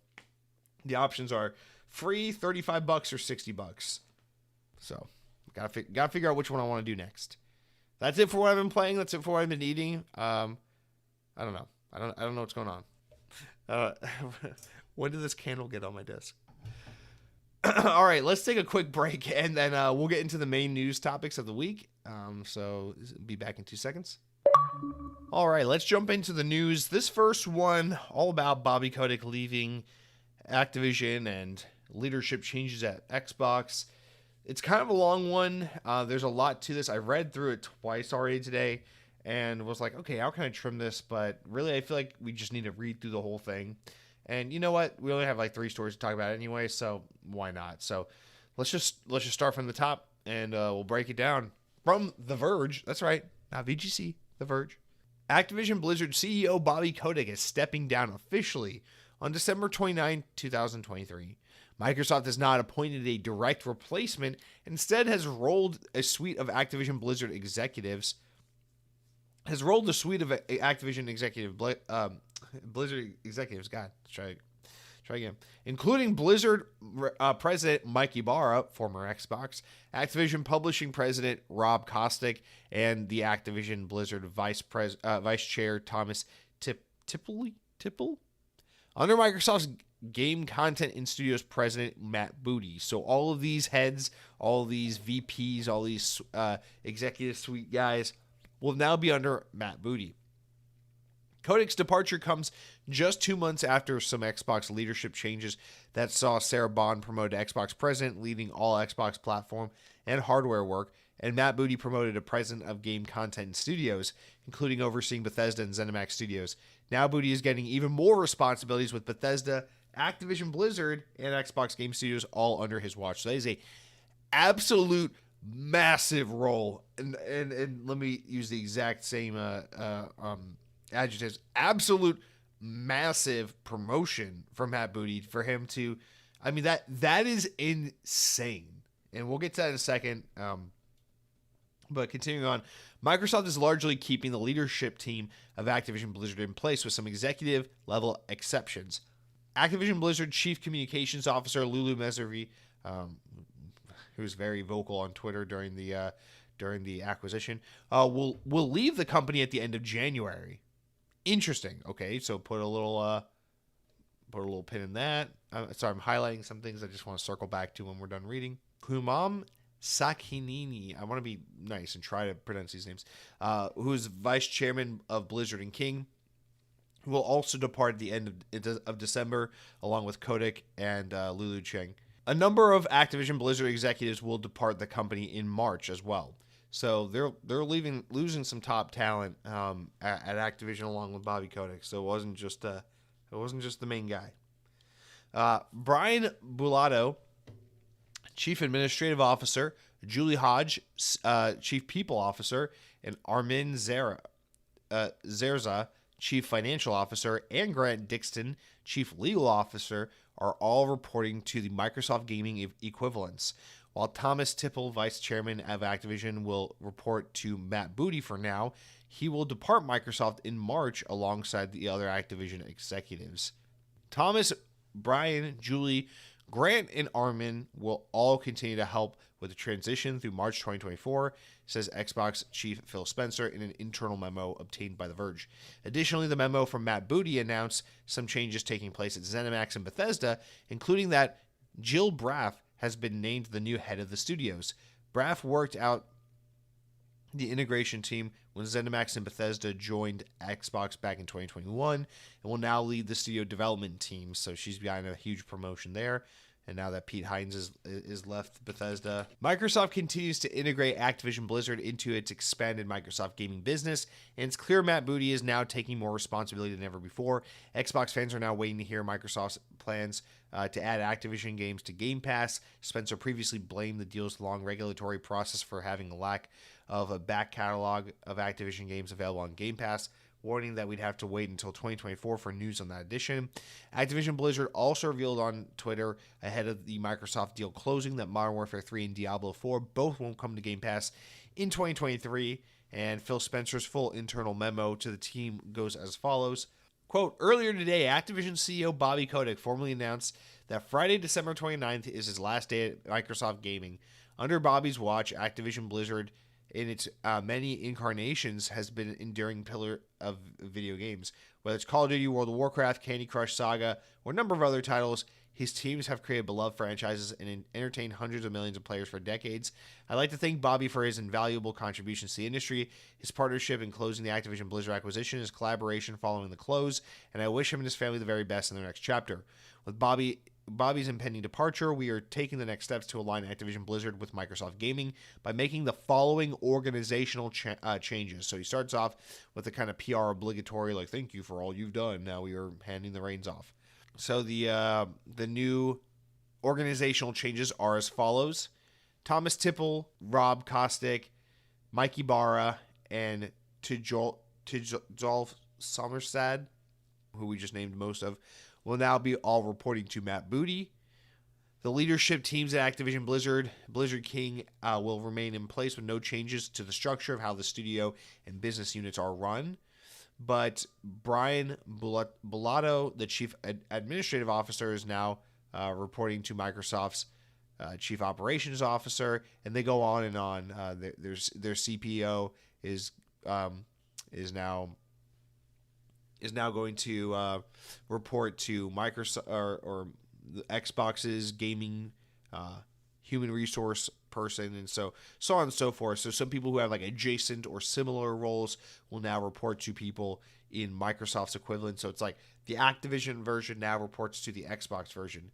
the options are free, $35 or $60. So gotta figure out which one I want to do next. That's it for what I've been playing. That's it for what I've been eating. I don't know. I don't know what's going on. When did this candle get on my desk? All right, let's take a quick break, and then we'll get into the main news topics of the week. So be back in 2 seconds. All right, let's jump into the news. This first one, all about Bobby Kotick leaving Activision and leadership changes at Xbox. It's kind of a long one. There's a lot to this. I read through it twice already today and was like, okay, how can I trim this? But really, I feel like we just need to read through the whole thing. And you know what? We only have like 3 stories to talk about anyway, so why not? So let's just start from the top, and we'll break it down from The Verge. That's right, not VGC, The Verge. Activision Blizzard CEO Bobby Kotick is stepping down officially on December 29, 2023. Microsoft has not appointed a direct replacement, instead has rolled a suite of Activision Blizzard executives. Blizzard executives. God, let's try again. Including Blizzard President Mike Ibarra, former Xbox, Activision Publishing President Rob Kotick, and the Activision Blizzard Vice Chair Thomas Tipple. Under Microsoft's Game Content and Studios President Matt Booty. So all of these heads, all these VPs, all these executive suite guys will now be under Matt Booty. Kotick's departure comes just 2 months after some Xbox leadership changes that saw Sarah Bond promoted to Xbox President, leading all Xbox platform and hardware work, and Matt Booty promoted to President of Game Content and Studios, including overseeing Bethesda and ZeniMax Studios. Now Booty is getting even more responsibilities with Bethesda, Activision Blizzard, and Xbox Game Studios all under his watch. So that is a absolute massive role. And let me use the exact same adjectives. Absolute massive promotion from Matt Booty for him to, I mean, that is insane. And we'll get to that in a second. But continuing on, Microsoft is largely keeping the leadership team of Activision Blizzard in place with some executive level exceptions. Activision Blizzard Chief Communications Officer Lulu Mesri, who's very vocal on Twitter during the acquisition, will leave the company at the end of January. Interesting. Okay, so put a little pin in that. Sorry, I'm highlighting some things I just want to circle back to when we're done reading. Humam Sakhinini, I want to be nice and try to pronounce these names, who is vice chairman of Blizzard and King, who will also depart at the end of December, along with Kotick and Lulu Cheng. A number of Activision Blizzard executives will depart the company in March as well. So they're losing some top talent at Activision along with Bobby Kotick. So it wasn't just the main guy. Brian Bulato, Chief Administrative Officer, Julie Hodge, Chief People Officer, and Armin Zerza, Chief Financial Officer, and Grant Dixon, Chief Legal Officer, are all reporting to the Microsoft Gaming equivalents, while Thomas Tipple, Vice Chairman of Activision, will report to Matt Booty for now. He will depart Microsoft in March alongside the other Activision executives. Thomas, Brian, Julie, Grant, and Armin will all continue to help with the transition through March 2024, says Xbox Chief Phil Spencer in an internal memo obtained by The Verge. Additionally, the memo from Matt Booty announced some changes taking place at ZeniMax and Bethesda, including that Jill Braff has been named the new head of the studios. Braff worked out the integration team when ZeniMax and Bethesda joined Xbox back in 2021 and will now lead the studio development team. So she's behind a huge promotion there. And now that Pete Hines is left Bethesda. Microsoft continues to integrate Activision Blizzard into its expanded Microsoft gaming business, and it's clear Matt Booty is now taking more responsibility than ever before. Xbox fans are now waiting to hear Microsoft's plans to add Activision games to Game Pass. Spencer previously blamed the deal's long regulatory process for having a lack of a back catalog of Activision games available on Game Pass, warning that we'd have to wait until 2024 for news on that addition. Activision Blizzard also revealed on Twitter ahead of the Microsoft deal closing that Modern Warfare 3 and Diablo 4 both won't come to Game Pass in 2023, and Phil Spencer's full internal memo to the team goes as follows. Quote, earlier today, Activision CEO Bobby Kotick formally announced that Friday, December 29th is his last day at Microsoft Gaming. Under Bobby's watch, Activision Blizzard in its many incarnations has been an enduring pillar of video games. Whether it's Call of Duty, World of Warcraft, Candy Crush Saga, or a number of other titles, his teams have created beloved franchises and entertained hundreds of millions of players for decades. I'd like to thank Bobby for his invaluable contributions to the industry, his partnership in closing the Activision Blizzard acquisition, his collaboration following the close, and I wish him and his family the very best in their next chapter. With Bobby's impending departure, we are taking the next steps to align Activision Blizzard with Microsoft Gaming by making the following organizational changes. So he starts off with the kind of PR obligatory, like, thank you for all you've done. Now we are handing the reins off. So the new organizational changes are as follows. Thomas Tipple, Rob Kotick, Mike Ibarra, and Tijolf Somerstad, who we just named most of, will now be all reporting to Matt Booty. The leadership teams at Activision Blizzard, Blizzard King, will remain in place with no changes to the structure of how the studio and business units are run. But Brian Bulato, the Chief Administrative Officer, is now reporting to Microsoft's Chief Operations Officer, and they go on and on. Their CPO is now going to report to Microsoft or the Xbox's gaming human resource person, and so on and so forth. So some people who have like adjacent or similar roles will now report to people in Microsoft's equivalent. So it's like the Activision version now reports to the Xbox version.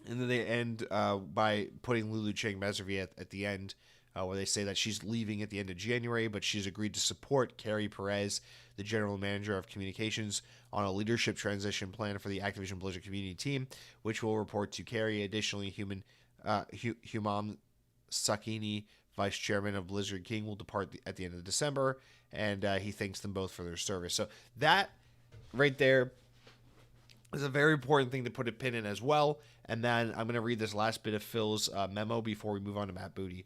And then they end by putting Lulu Cheng Mesri at the end where they say that she's leaving at the end of January, but she's agreed to support Carrie Perez, the general manager of communications, on a leadership transition plan for the Activision Blizzard community team, which will report to Carrie. Additionally, Humam Sakini, vice chairman of Blizzard King, will depart at the end of December, and he thanks them both for their service. So that right there is a very important thing to put a pin in as well. And then I'm going to read this last bit of Phil's memo before we move on to Matt Booty.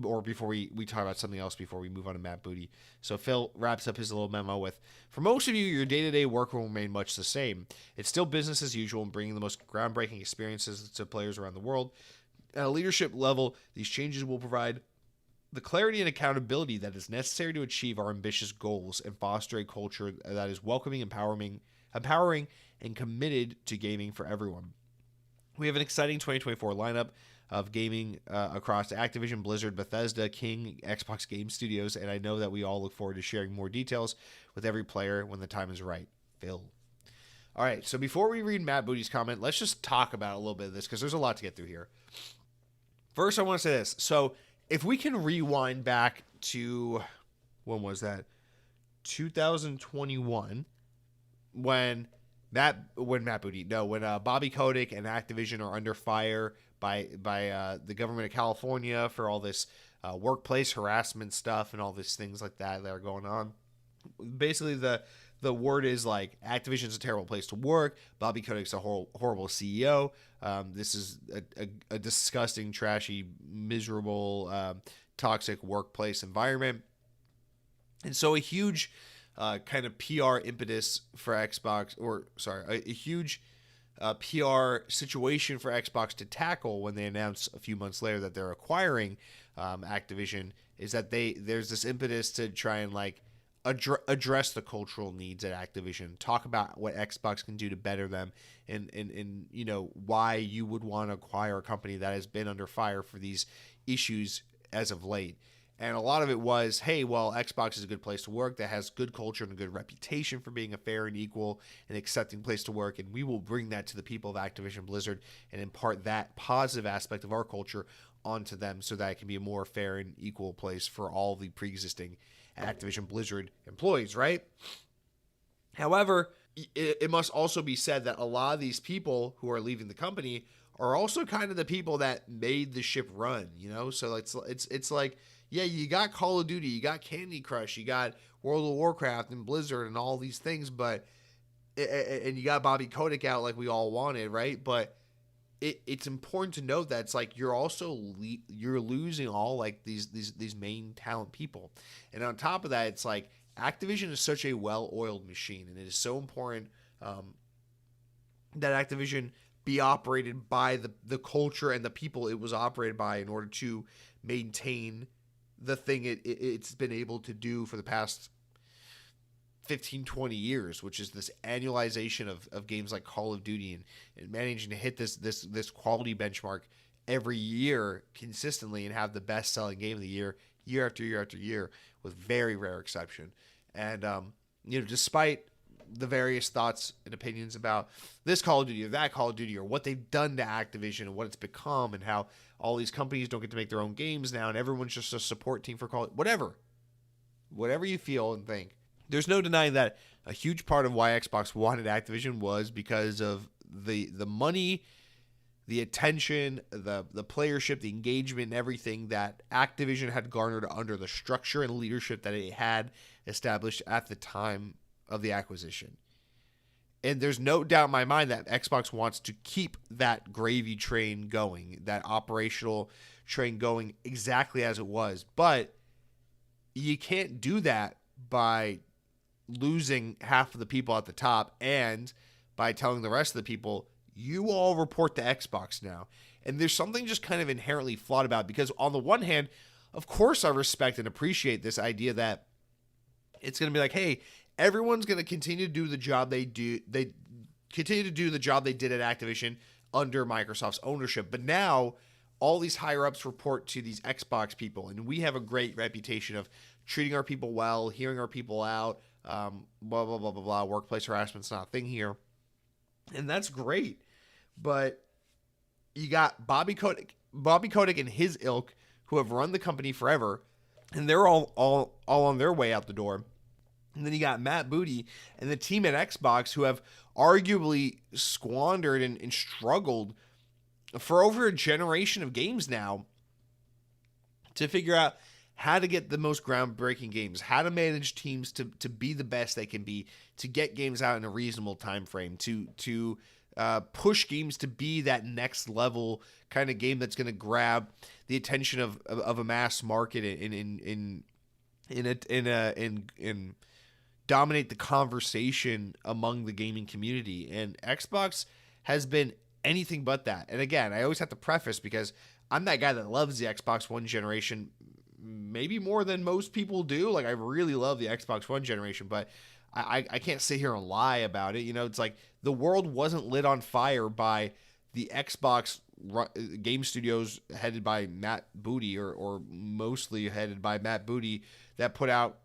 Or before we talk about something else before we move on to Matt Booty. So Phil wraps up his little memo with, for most of you, your day-to-day work will remain much the same. It's still business as usual and bringing the most groundbreaking experiences to players around the world. At a leadership level, these changes will provide the clarity and accountability that is necessary to achieve our ambitious goals and foster a culture that is welcoming, empowering, and committed to gaming for everyone. We have an exciting 2024 lineup of gaming across Activision, Blizzard, Bethesda, King, Xbox Game Studios, and I know that we all look forward to sharing more details with every player when the time is right. Phil. All right, so before we read Matt Booty's comment, let's just talk about a little bit of this because there's a lot to get through here. First, I want to say this. So if we can rewind back to, when was that? 2021, when Bobby Kotick and Activision are under fire by the government of California for all this workplace harassment stuff and all these things like that are going on. Basically, the word is like Activision's a terrible place to work. Bobby Kotick's a horrible CEO. This is a disgusting, trashy, miserable, toxic workplace environment. And so a huge kind of PR impetus for Xbox, a huge PR situation for Xbox to tackle when they announced a few months later that they're acquiring Activision, is that there's this impetus to try and like address the cultural needs at Activision, talk about what Xbox can do to better them, and you know why you would want to acquire a company that has been under fire for these issues as of late. And a lot of it was, hey, well, Xbox is a good place to work that has good culture and a good reputation for being a fair and equal and accepting place to work, and we will bring that to the people of Activision Blizzard and impart that positive aspect of our culture onto them so that it can be a more fair and equal place for all the pre-existing Activision Blizzard employees, right? However, it must also be said that a lot of these people who are leaving the company are also kind of the people that made the ship run, you know? So it's like, yeah, you got Call of Duty, you got Candy Crush, you got World of Warcraft and Blizzard and all these things, but and you got Bobby Kotick out like we all wanted, right? But it's important to note that it's like you're also you're losing all like these main talent people, and on top of that, it's like Activision is such a well-oiled machine, and it is so important that Activision be operated by the culture and the people it was operated by in order to maintain the thing it's been able to do for the past 15, 20 years, which is this annualization of games like Call of Duty and managing to hit this quality benchmark every year consistently and have the best selling game of the year after year after year, with very rare exception. And despite the various thoughts and opinions about this Call of Duty or that Call of Duty or what they've done to Activision and what it's become and how all these companies don't get to make their own games now and everyone's just a support team for Call of Duty, whatever you feel and think, there's no denying that a huge part of why Xbox wanted Activision was because of the money, the attention, the playership, the engagement, and everything that Activision had garnered under the structure and leadership that it had established at the time of the acquisition. And there's no doubt in my mind that Xbox wants to keep that gravy train going, that operational train going exactly as it was. But you can't do that by losing half of the people at the top and by telling the rest of the people, you all report to Xbox now. And there's something just kind of inherently flawed about it, because on the one hand, of course I respect and appreciate this idea that it's going to be like, hey, everyone's going to continue to do the job they do. They continue to do the job they did at Activision under Microsoft's ownership. But now all these higher ups report to these Xbox people, and we have a great reputation of treating our people well, hearing our people out, blah, blah, blah, blah, blah. Workplace harassment's not a thing here. And that's great. But you got Bobby Kotick and his ilk, who have run the company forever, and they're all on their way out the door. And then you got Matt Booty and the team at Xbox, who have arguably squandered and struggled for over a generation of games now to figure out how to get the most groundbreaking games, how to manage teams to be the best they can be, to get games out in a reasonable time frame, to push games to be that next level kind of game that's going to grab the attention of a mass market and dominate the conversation among the gaming community. And Xbox has been anything but that. And again, I always have to preface, because I'm that guy that loves the Xbox One generation maybe more than most people do. Like, I really love the Xbox One generation, but I can't sit here and lie about it. You know, it's like the world wasn't lit on fire by the Xbox game studios headed by Matt Booty, or mostly headed by Matt Booty, that put out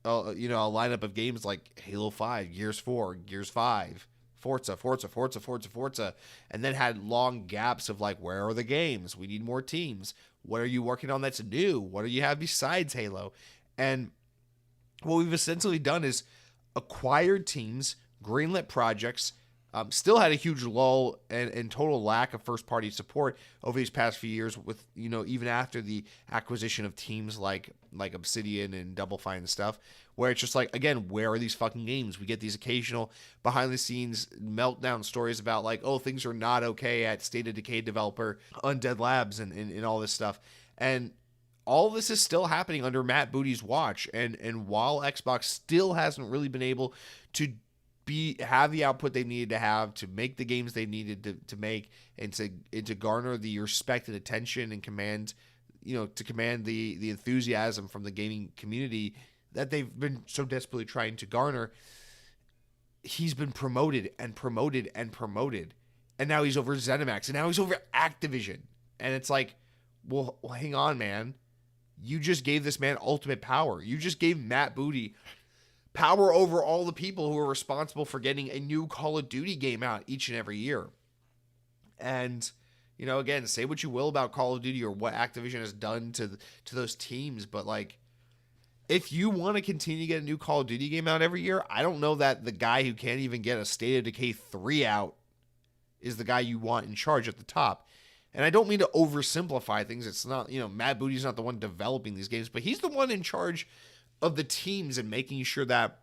a lineup of games like Halo 5, Gears 4, Gears 5, Forza, and then had long gaps of like, where are the games? We need more teams. What are you working on that's new? What do you have besides Halo? And what we've essentially done is acquired teams, greenlit projects, still had a huge lull and total lack of first-party support over these past few years, with, even after the acquisition of teams like Obsidian and Double Fine and stuff, where it's just like, again, where are these fucking games? We get these occasional behind-the-scenes meltdown stories about like, oh, things are not okay at State of Decay developer Undead Labs and all this stuff. And all this is still happening under Matt Booty's watch. And while Xbox still hasn't really been able to have the output they needed to have to make the games they needed to make, and to garner the respect and attention and command the enthusiasm from the gaming community that they've been so desperately trying to garner, he's been promoted and promoted and promoted. And now he's over ZeniMax, and now he's over Activision. And it's like, well, hang on, man. You just gave this man ultimate power. You just gave Matt Booty power over all the people who are responsible for getting a new Call of Duty game out each and every year. And, again, say what you will about Call of Duty or what Activision has done to those teams, but like, if you want to continue to get a new Call of Duty game out every year, I don't know that the guy who can't even get a State of Decay 3 out is the guy you want in charge at the top. And I don't mean to oversimplify things. It's not, Matt Booty's not the one developing these games, but he's the one in charge of the teams and making sure that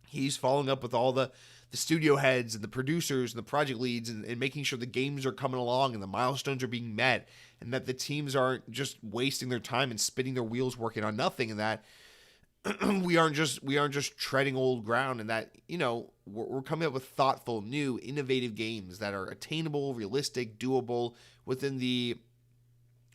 he's following up with all the studio heads and the producers and the project leads and making sure the games are coming along and the milestones are being met, and that the teams aren't just wasting their time and spinning their wheels working on nothing, and that we aren't just treading old ground, and that, we're coming up with thoughtful, new, innovative games that are attainable, realistic, doable within the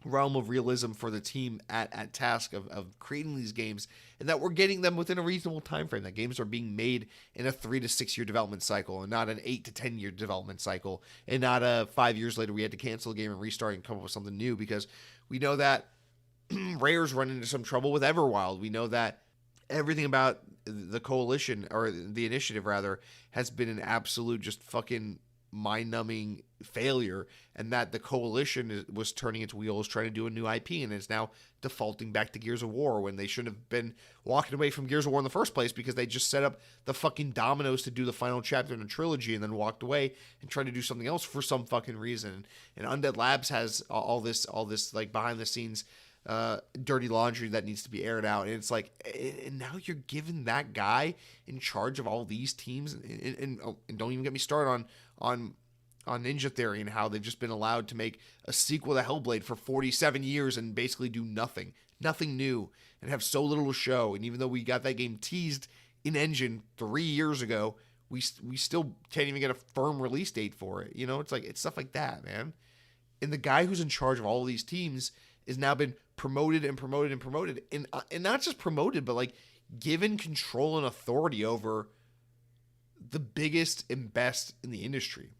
realm of realism for the team at task of creating these games, and that we're getting them within a reasonable time frame, that games are being made in a 3 to 6 year development cycle and not an 8 to 10 year development cycle, and not a 5 years later we had to cancel the game and restart and come up with something new, because we know that Rare's run into some trouble with Everwild. We know that everything about the coalition, or the initiative rather, has been an absolute just fucking mind-numbing failure, and that the coalition was turning its wheels trying to do a new IP, and is now defaulting back to Gears of War when they shouldn't have been walking away from Gears of War in the first place, because they just set up the fucking dominoes to do the final chapter in a trilogy and then walked away and tried to do something else for some fucking reason. And Undead Labs has all this like behind the scenes dirty laundry that needs to be aired out, and it's like, and now you're giving that guy in charge of all these teams, and don't even get me started on Ninja Theory and how they've just been allowed to make a sequel to Hellblade for 47 years and basically do nothing new, and have so little to show. And even though we got that game teased in engine 3 years ago, we still can't even get a firm release date for it. It's like, it's stuff like that, man. And the guy who's in charge of all of these teams has now been promoted and promoted and promoted, and not just promoted, but like given control and authority over the biggest and best in the industry.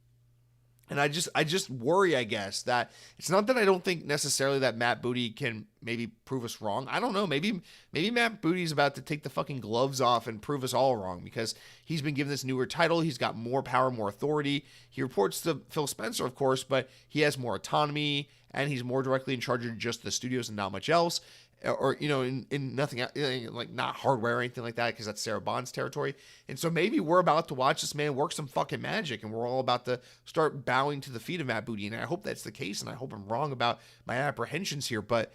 And I just worry, I guess, that it's not that I don't think necessarily that Matt Booty can maybe prove us wrong. I don't know. Maybe Matt Booty's about to take the fucking gloves off and prove us all wrong, because he's been given this newer title. He's got more power, more authority. He reports to Phil Spencer, of course, but he has more autonomy and he's more directly in charge of just the studios and not much else. Or, in nothing, like not hardware or anything like that, because that's Sarah Bond's territory. And so maybe we're about to watch this man work some fucking magic, and we're all about to start bowing to the feet of Matt Booty. And I hope that's the case, and I hope I'm wrong about my apprehensions here. But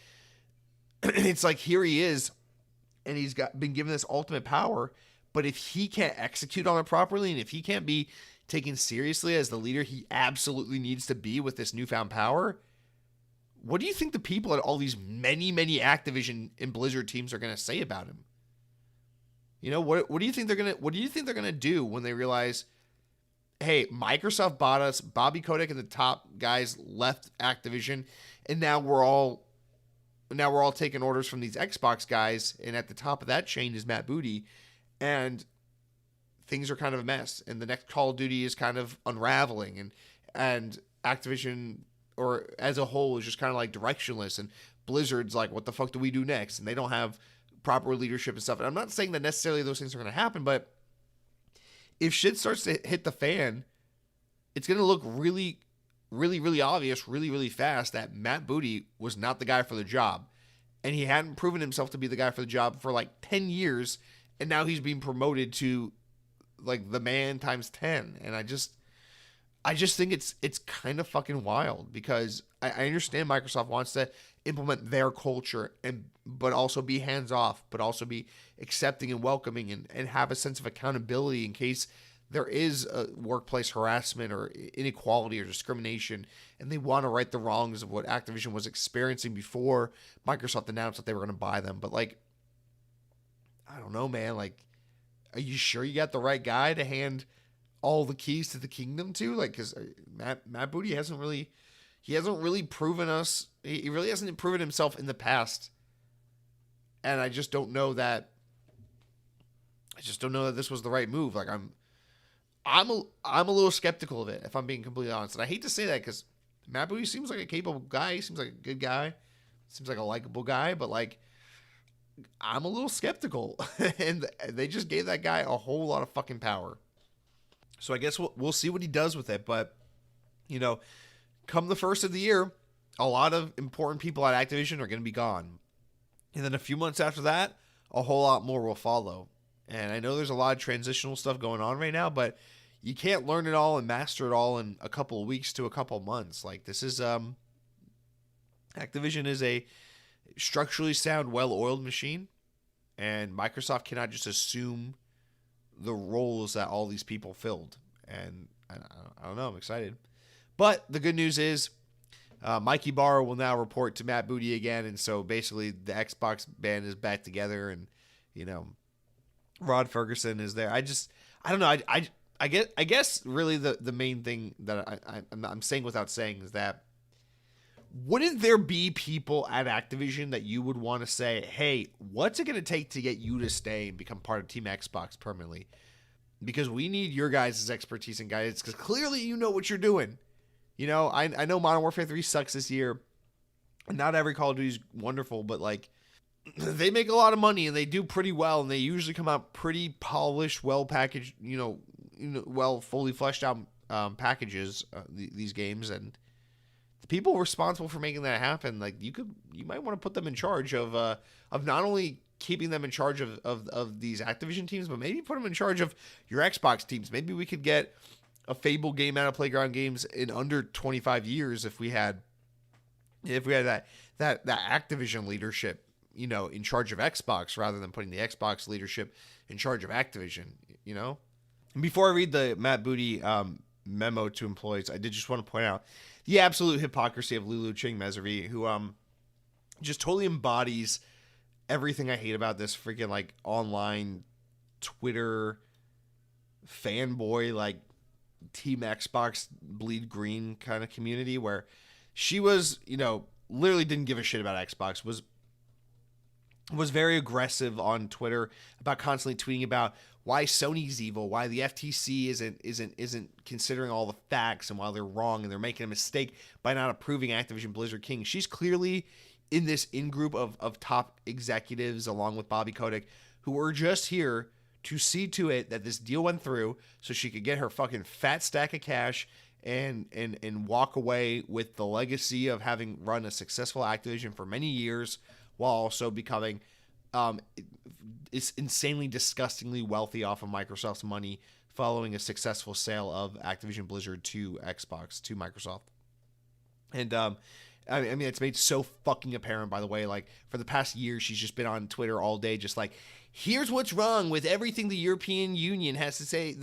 it's like, here he is, and he's been given this ultimate power. But if he can't execute on it properly, and if he can't be taken seriously as the leader he absolutely needs to be with this newfound power, what do you think the people at all these many Activision and Blizzard teams are going to say about him? What do you think they're going to do when they realize, hey, Microsoft bought us, Bobby Kotick and the top guys left Activision, and now we're all taking orders from these Xbox guys, and at the top of that chain is Matt Booty, and things are kind of a mess, and the next Call of Duty is kind of unraveling, and Activision, or as a whole, is just kind of like directionless, and Blizzard's like, what the fuck do we do next? And they don't have proper leadership and stuff. And I'm not saying that necessarily those things are going to happen, but if shit starts to hit the fan, it's going to look really, really, really obvious, really, really fast that Matt Booty was not the guy for the job. And he hadn't proven himself to be the guy for the job for like 10 years. And now he's being promoted to like the man times 10. And I just think it's kind of fucking wild, because I understand Microsoft wants to implement their culture, but also be hands off, but also be accepting and welcoming, and have a sense of accountability in case there is a workplace harassment or inequality or discrimination, and they want to right the wrongs of what Activision was experiencing before Microsoft announced that they were going to buy them. But like, I don't know, man. Like, are you sure you got the right guy to hand all the keys to the kingdom to? Like, because Matt Booty hasn't really proven us. He really hasn't proven himself in the past, and I just don't know that this was the right move. Like, I'm a little skeptical of it, if I'm being completely honest. And I hate to say that, because Matt Booty seems like a capable guy. He seems like a good guy. Seems like a likable guy, but like, I'm a little skeptical. And they just gave that guy a whole lot of fucking power. So I guess we'll see what he does with it. But, come the first of the year, a lot of important people at Activision are going to be gone. And then a few months after that, a whole lot more will follow. And I know there's a lot of transitional stuff going on right now, but you can't learn it all and master it all in a couple of weeks to a couple of months. Like, this is, Activision is a structurally sound, well-oiled machine. And Microsoft cannot just assume the roles that all these people filled. And I don't know, I'm excited. But the good news is Mikey Barr will now report to Matt Booty again, and so basically the Xbox band is back together, and Rod Ferguson is there. I don't know. I guess really the main thing that I'm saying without saying is that, wouldn't there be people at Activision that you would want to say, hey, what's it going to take to get you to stay and become part of Team Xbox permanently? Because we need your guys' expertise and guidance, because clearly you know what you're doing. I know Modern Warfare 3 sucks this year, and not every Call of Duty is wonderful, but like, they make a lot of money and they do pretty well, and they usually come out pretty polished, well packaged, well fully fleshed out packages, these games, and the people responsible for making that happen, like, you might want to put them in charge of not only keeping them in charge of these Activision teams, but maybe put them in charge of your Xbox teams. Maybe we could get a Fable game out of Playground Games in under 25 years if we had that Activision leadership, in charge of Xbox, rather than putting the Xbox leadership in charge of Activision, And before I read the Matt Booty memo to employees, I did just want to point out the absolute hypocrisy of Lulu Ching Meservy, who just totally embodies everything I hate about this freaking like online Twitter fanboy, like Team Xbox bleed green kind of community, where she was, literally didn't give a shit about Xbox, was was very aggressive on Twitter about constantly tweeting about why Sony's evil, why the FTC isn't considering all the facts, and why they're wrong and they're making a mistake by not approving Activision Blizzard King. She's clearly in this in-group of top executives along with Bobby Kotick who were just here to see to it that this deal went through so she could get her fucking fat stack of cash and walk away with the legacy of having run a successful Activision for many years, while also becoming it's insanely, disgustingly wealthy off of Microsoft's money following a successful sale of Activision Blizzard to Xbox, to Microsoft. And I mean, it's made so fucking apparent, by the way, like, for the past year, she's just been on Twitter all day, just like, here's what's wrong with everything the European Union has to say.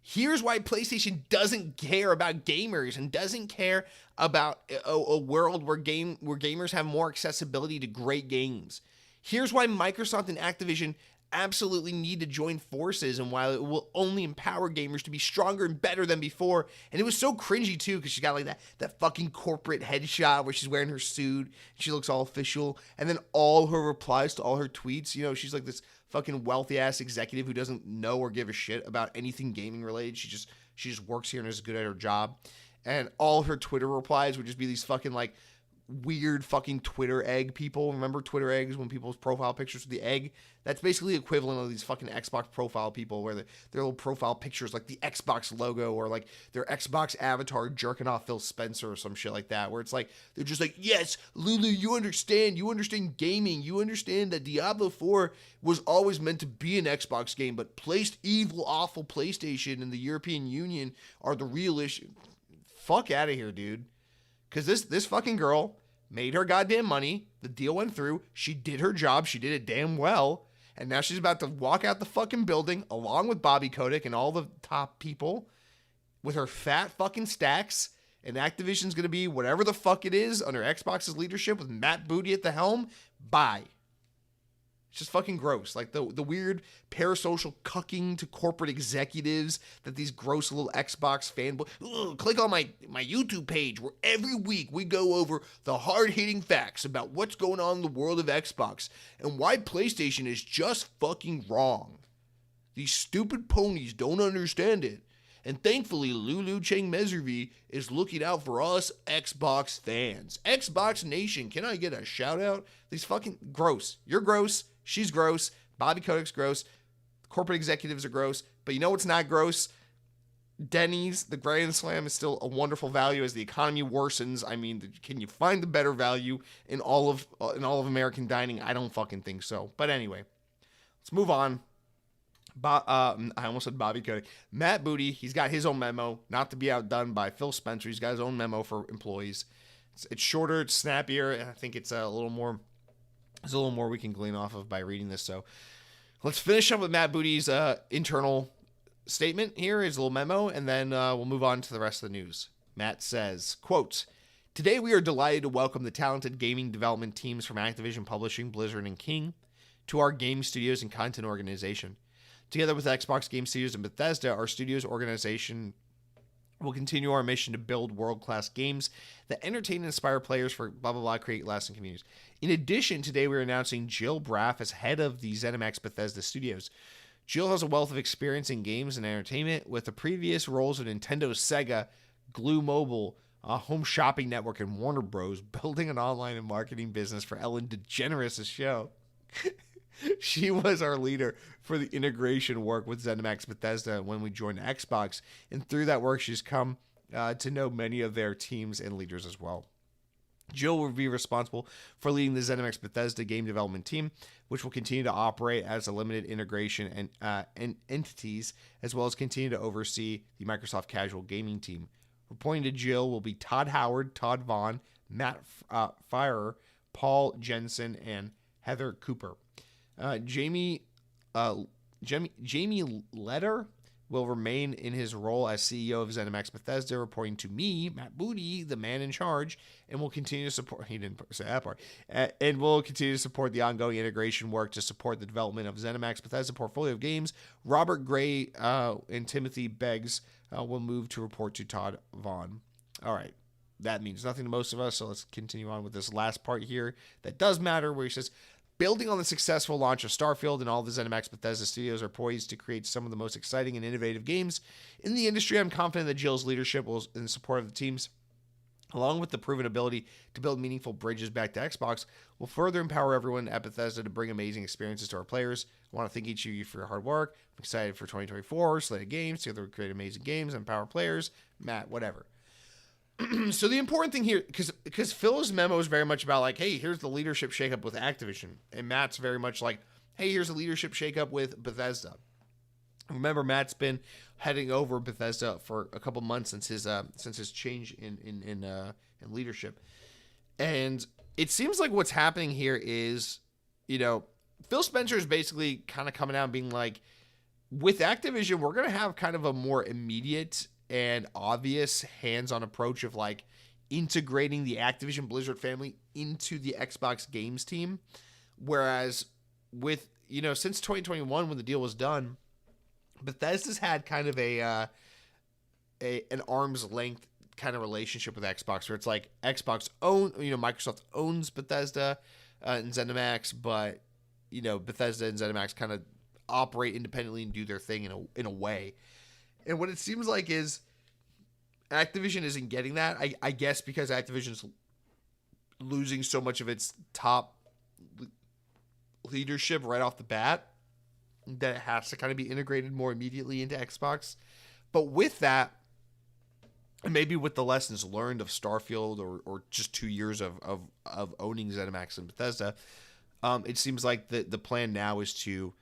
Here's why PlayStation doesn't care about gamers and doesn't care about a world where gamers have more accessibility to great games. Here's why Microsoft and Activision absolutely need to join forces, and why it will only empower gamers to be stronger and better than before. And it was so cringy too, because she got like that fucking corporate headshot where she's wearing her suit and she looks all official, and then all her replies to all her tweets, you know, she's like this fucking wealthy ass executive who doesn't know or give a shit about anything gaming related. She just works here and is good at her job. And all her Twitter replies would just be these fucking like weird fucking Twitter egg people. Remember Twitter eggs, when people's profile pictures with the egg? That's basically the equivalent of these fucking Xbox profile people, where their little profile pictures like the Xbox logo, or like their Xbox avatar jerking off Phil Spencer or some shit like that, where it's like they're just like, yes, Lulu, you understand gaming, you understand that Diablo 4 was always meant to be an Xbox game, but evil, awful PlayStation and the European Union are the real issue. Fuck out of here, dude. Because this fucking girl made her goddamn money. The deal went through. She did her job. She did it damn well. And now she's about to walk out the fucking building along with Bobby Kotick and all the top people with her fat fucking stacks. And Activision's going to be whatever the fuck it is under Xbox's leadership with Matt Booty at the helm. Bye. It's just fucking gross. Like the weird parasocial cucking to corporate executives that these gross little Xbox fanboys. Click on my YouTube page where every week we go over the hard-hitting facts about what's going on in the world of Xbox and why PlayStation is just fucking wrong. These stupid ponies don't understand it. And thankfully, Lulu Cheng Meservy is looking out for us Xbox fans. Xbox Nation, can I get a shout out? These fucking gross. You're gross. She's gross. Bobby Kotick's gross. Corporate executives are gross. But you know what's not gross? Denny's, the Grand Slam, is still a wonderful value as the economy worsens. I mean, can you find the better value in all of American dining? I don't fucking think so. But anyway, let's move on. I almost said Bobby Kotick. Matt Booty, he's got his own memo, not to be outdone by Phil Spencer. He's got his own memo for employees. It's shorter, it's snappier, and I think it's a little more. There's a little more we can glean off of by reading this. So let's finish up with Matt Booty's internal statement here, his little memo, and then we'll move on to the rest of the news. Matt says, quote, "Today we are delighted to welcome the talented gaming development teams from Activision Publishing, Blizzard, and King to our game studios and content organization. Together with Xbox Game Studios and Bethesda, our studios organization will continue our mission to build world-class games that entertain and inspire players for blah, blah, blah, create lasting communities. In addition, today we're announcing Jill Braff as head of the ZeniMax Bethesda Studios. Jill has a wealth of experience in games and entertainment with the previous roles of Nintendo, Sega, Glue Mobile, Home Shopping Network, and Warner Bros., building an online and marketing business for Ellen DeGeneres' show. She was our leader for the integration work with ZeniMax Bethesda when we joined Xbox, and through that work, she's come to know many of their teams and leaders as well. Jill will be responsible for leading the ZeniMax Bethesda game development team, which will continue to operate as a limited integration and entities, as well as continue to oversee the Microsoft casual gaming team. Reporting to Jill will be Todd Howard, Todd Vaughn, Matt Firer, Paul Jensen, and Heather Cooper. Jamie Leder will remain in his role as CEO of ZeniMax Bethesda, reporting to me, Matt Booty, the man in charge, and will continue to support. He didn't say that part. And will continue to support the ongoing integration work to support the development of ZeniMax Bethesda portfolio of games. Robert Gray and Timothy Beggs will move to report to Todd Vaughn. All right. that means nothing to most of us. So let's continue on with this last part here that does matter, where he says, building on the successful launch of Starfield, and all the ZeniMax Bethesda studios are poised to create some of the most exciting and innovative games in the industry. I'm confident that Jill's leadership will, in support of the teams, along with the proven ability to build meaningful bridges back to Xbox, will further empower everyone at Bethesda to bring amazing experiences to our players. I want to thank each of you for your hard work. I'm excited for 2024, slated games, together we create amazing games and empower players. Matt, whatever. So the important thing here, because Phil's memo is very much about like, hey, here's the leadership shakeup with Activision, and Matt's very much like, hey, here's the leadership shakeup with Bethesda. Remember, Matt's been heading over Bethesda for a couple months since his change in leadership, and it seems like what's happening here is, Phil Spencer is basically kind of coming out and being like, with Activision, we're gonna have kind of a more immediate and obvious hands-on approach of like integrating the Activision Blizzard family into the Xbox games team. Whereas with, since 2021 when the deal was done, Bethesda's had kind of an arm's length kind of relationship with Xbox, where it's like Xbox Microsoft owns Bethesda and ZeniMax, but Bethesda and ZeniMax kind of operate independently and do their thing in a way. And what it seems like is Activision isn't getting that. I guess because Activision's losing so much of its top leadership right off the bat, that it has to kind of be integrated more immediately into Xbox. But with that, and maybe with the lessons learned of Starfield or just 2 years of owning ZeniMax and Bethesda, it seems like the plan now is to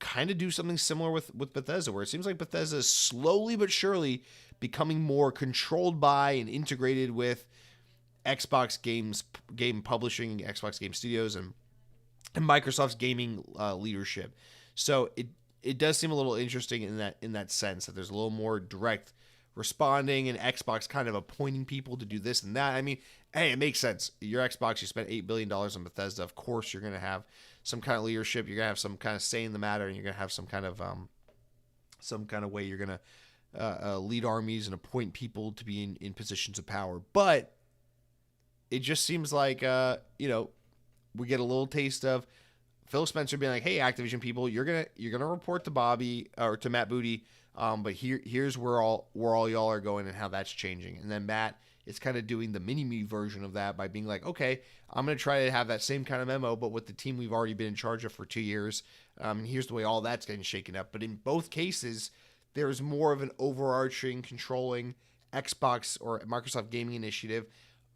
kind of do something similar with Bethesda, where it seems like Bethesda is slowly but surely becoming more controlled by and integrated with Xbox game publishing, Xbox Game Studios, and Microsoft's gaming leadership. So it does seem a little interesting in that sense, that there's a little more direct responding and Xbox kind of appointing people to do this and that. I mean, hey, it makes sense. Your Xbox, you spent $8 billion on Bethesda. Of course, you're going to have some kind of leadership. You're going to have some kind of say in the matter, and you're going to have some kind of way you're going to lead armies and appoint people to be in positions of power. But it just seems like, we get a little taste of Phil Spencer being like, hey, Activision people, you're gonna report to Bobby or to Matt Booty, but here's where all y'all are going and how that's changing. And then Matt is kind of doing the mini-me version of that by being like, okay, I'm going to try to have that same kind of memo, but with the team we've already been in charge of for 2 years. Here's the way all that's getting shaken up. But in both cases, there's more of an overarching, controlling Xbox or Microsoft gaming initiative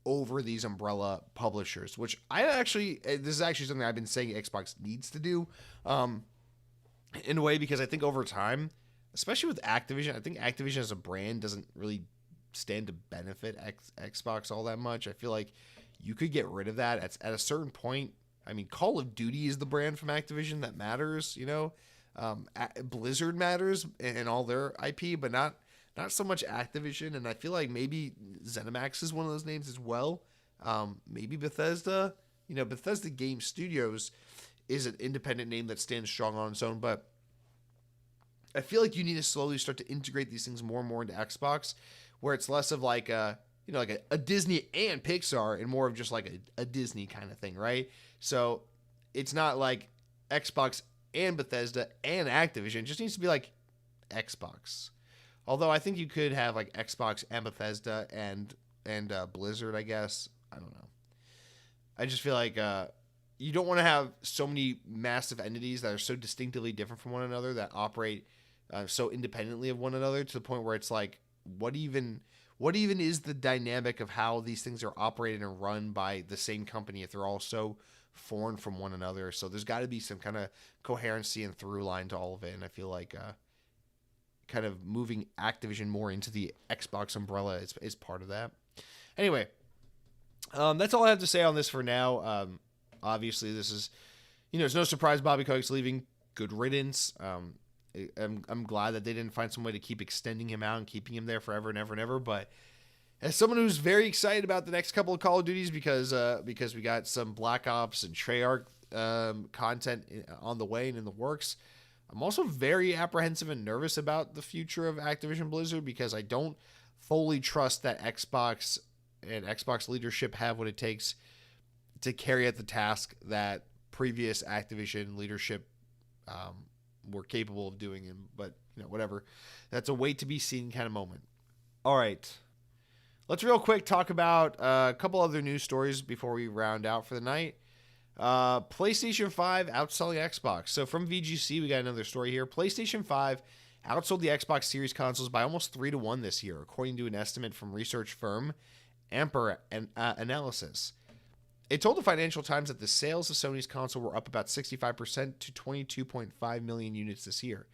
over these umbrella publishers, which this is actually something I've been saying Xbox needs to do in a way, because I think over time, especially with Activision, I think Activision as a brand doesn't really stand to benefit Xbox all that much. I feel like you could get rid of that at a certain point. I mean, Call of Duty is the brand from Activision that matters, Blizzard matters and all their IP, but not so much Activision. And I feel like maybe ZeniMax is one of those names as well. Maybe Bethesda. Bethesda Game Studios is an independent name that stands strong on its own, but I feel like you need to slowly start to integrate these things more and more into Xbox, where it's less of like a Disney and Pixar and more of just like a Disney kind of thing, right? So it's not like Xbox and Bethesda and Activision. It just needs to be like Xbox. Although I think you could have like Xbox and Bethesda and Blizzard, I guess. I don't know. I just feel like you don't want to have so many massive entities that are so distinctively different from one another, that operate so independently of one another, to the point where it's like, what even is the dynamic of how these things are operated and run by the same company if they're all so foreign from one another? So there's got to be some kind of coherency and through line to all of it, and I feel like kind of moving Activision more into the Xbox umbrella is part of that. Anyway, that's all I have to say on this for now. Obviously, this is, it's no surprise Bobby Kotick's leaving. Good riddance. I'm glad that they didn't find some way to keep extending him out and keeping him there forever and ever and ever. But as someone who's very excited about the next couple of Call of Duties, because we got some Black Ops and Treyarch content on the way and in the works, I'm also very apprehensive and nervous about the future of Activision Blizzard, because I don't fully trust that Xbox and Xbox leadership have what it takes to carry out the task that previous Activision leadership were capable of doing. But whatever. That's a wait to be seen kind of moment. All right. Let's real quick talk about a couple other news stories before we round out for the night. PlayStation 5 outselling Xbox. So from VGC, we got another story here. PlayStation 5 outsold the Xbox Series consoles by almost 3-1 this year, according to an estimate from research firm Amper Analysis. It told the Financial Times that the sales of Sony's console were up about 65% to 22.5 million units this year.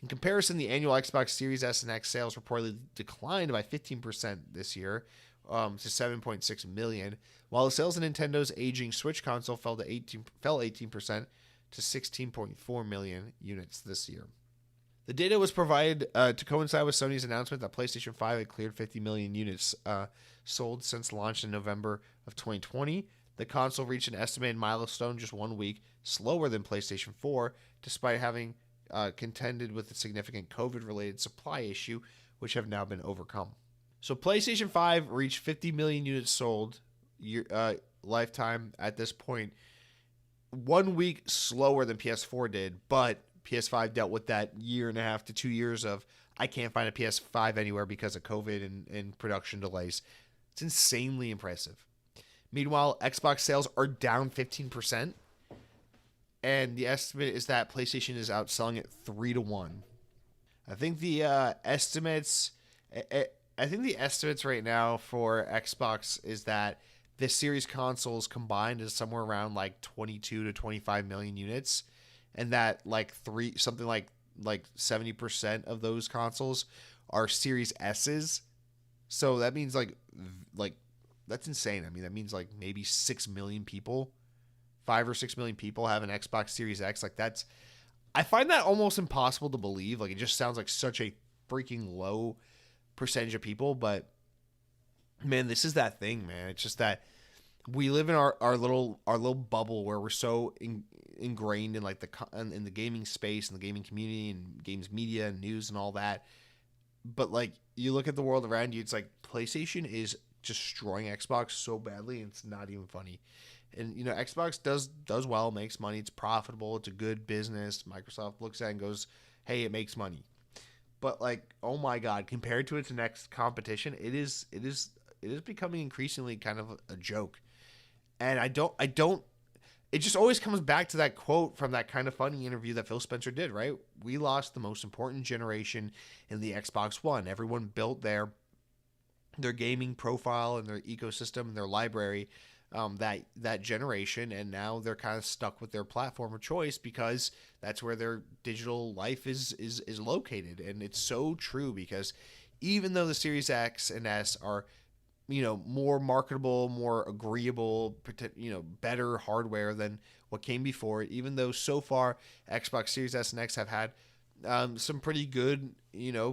In comparison, the annual Xbox Series S and X sales reportedly declined by 15% this year to 7.6 million, while the sales of Nintendo's aging Switch console fell 18% to 16.4 million units this year. The data was provided to coincide with Sony's announcement that PlayStation 5 had cleared 50 million units sold since launch in November of 2020. The console reached an estimated milestone just 1 week slower than PlayStation 4, despite having contended with a significant COVID-related supply issue, which have now been overcome. So PlayStation 5 reached 50 million units sold lifetime at this point, 1 week slower than PS4 did, but PS5 dealt with that 1.5 to 2 years of I can't find a PS5 anywhere because of COVID and production delays. It's insanely impressive. Meanwhile, Xbox sales are down 15%. And the estimate is that PlayStation is outselling it 3-1. I think the estimates right now for Xbox is that this series consoles combined is somewhere around like 22 to 25 million units, and that like 70% of those consoles are Series S's. So that means like that's insane. I mean, that means like maybe 6 million people. 5 or 6 million people have an Xbox Series X. Like I find that almost impossible to believe. Like it just sounds like such a freaking low percentage of people. But man, this is that thing, man. It's just that we live in our little bubble where we're so ingrained in like in the gaming space and the gaming community and games media and news and all that. But like you look at the world around you, it's like PlayStation is destroying Xbox so badly, and it's not even funny. And Xbox does well, makes money, it's profitable, it's a good business. Microsoft looks at it and goes, "Hey, it makes money." But like, oh my God, compared to its next competition, it is becoming increasingly kind of a joke. And I don't. It just always comes back to that quote from that Kind of Funny interview that Phil Spencer did, right? We lost the most important generation in the Xbox One. Everyone built their gaming profile and their ecosystem and their library that generation, and now they're kind of stuck with their platform of choice because that's where their digital life is located. And it's so true, because even though the Series X and S are more marketable, more agreeable, better hardware than what came before it, even though so far Xbox Series S and X have had some pretty good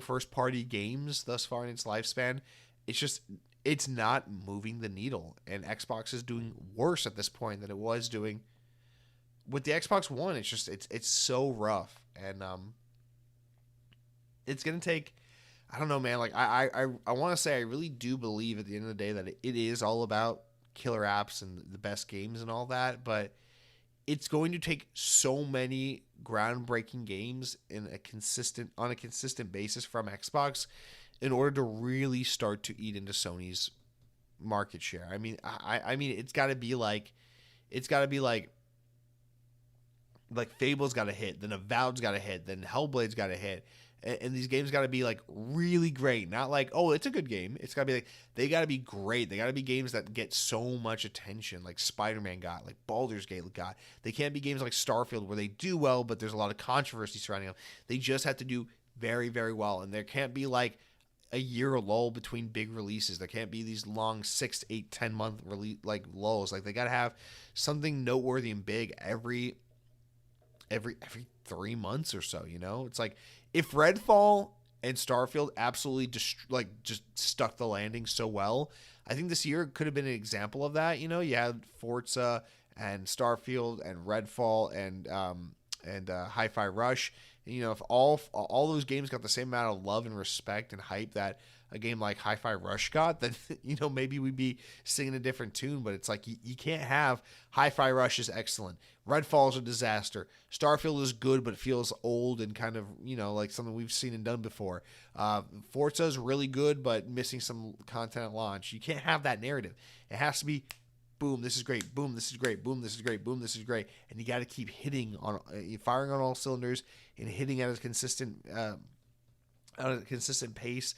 first party games thus far in its lifespan, it's not moving the needle, and Xbox is doing worse at this point than it was doing with the Xbox One. It's so rough, and it's gonna take. I don't know, man. Like I want to say I really do believe at the end of the day that it is all about killer apps and the best games and all that, but it's going to take so many groundbreaking games on a consistent basis from Xbox in order to really start to eat into Sony's market share. I mean, it's got to be like Fable's got to hit, then Avowed's got to hit, then Hellblade's got to hit, and these games got to be like really great. Not like, oh, it's a good game. It's got to be like, they got to be great. They got to be games that get so much attention, like Spider-Man got, like Baldur's Gate got. They can't be games like Starfield where they do well, but there's a lot of controversy surrounding them. They just have to do very, very well, and there can't be like a year lull between big releases. There can't be these long 6 to 8, 10 month release like lulls. Like they gotta have something noteworthy and big every 3 months or so. It's like if Redfall and Starfield absolutely just stuck the landing so well, I think this year could have been an example of that. You had Forza and Starfield and Redfall and Hi-Fi Rush. If all those games got the same amount of love and respect and hype that a game like Hi-Fi Rush got, then maybe we'd be singing a different tune. But it's like you can't have Hi-Fi Rush is excellent, Redfall's a disaster, Starfield is good but it feels old and kind of like something we've seen and done before. Forza's really good but missing some content at launch. You can't have that narrative. It has to be boom, this is great. Boom, this is great. Boom, this is great. Boom, this is great. And you got to keep firing on all cylinders and hitting at a consistent pace,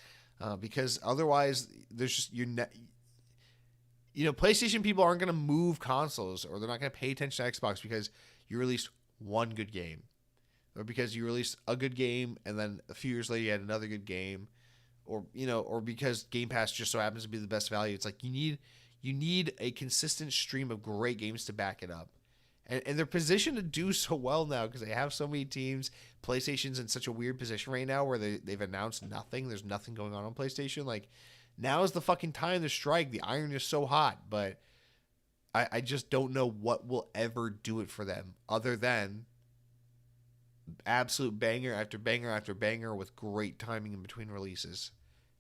because otherwise, there's just PlayStation people aren't going to move consoles, or they're not going to pay attention to Xbox because you released one good game, or because you released a good game and then a few years later you had another good game, or because Game Pass just so happens to be the best value. It's like you need a consistent stream of great games to back it up. And they're positioned to do so well now because they have so many teams. PlayStation's in such a weird position right now where they've announced nothing. There's nothing going on PlayStation. Like, now is the fucking time to strike. The iron is so hot. But I just don't know what will ever do it for them other than absolute banger after banger after banger with great timing in between releases.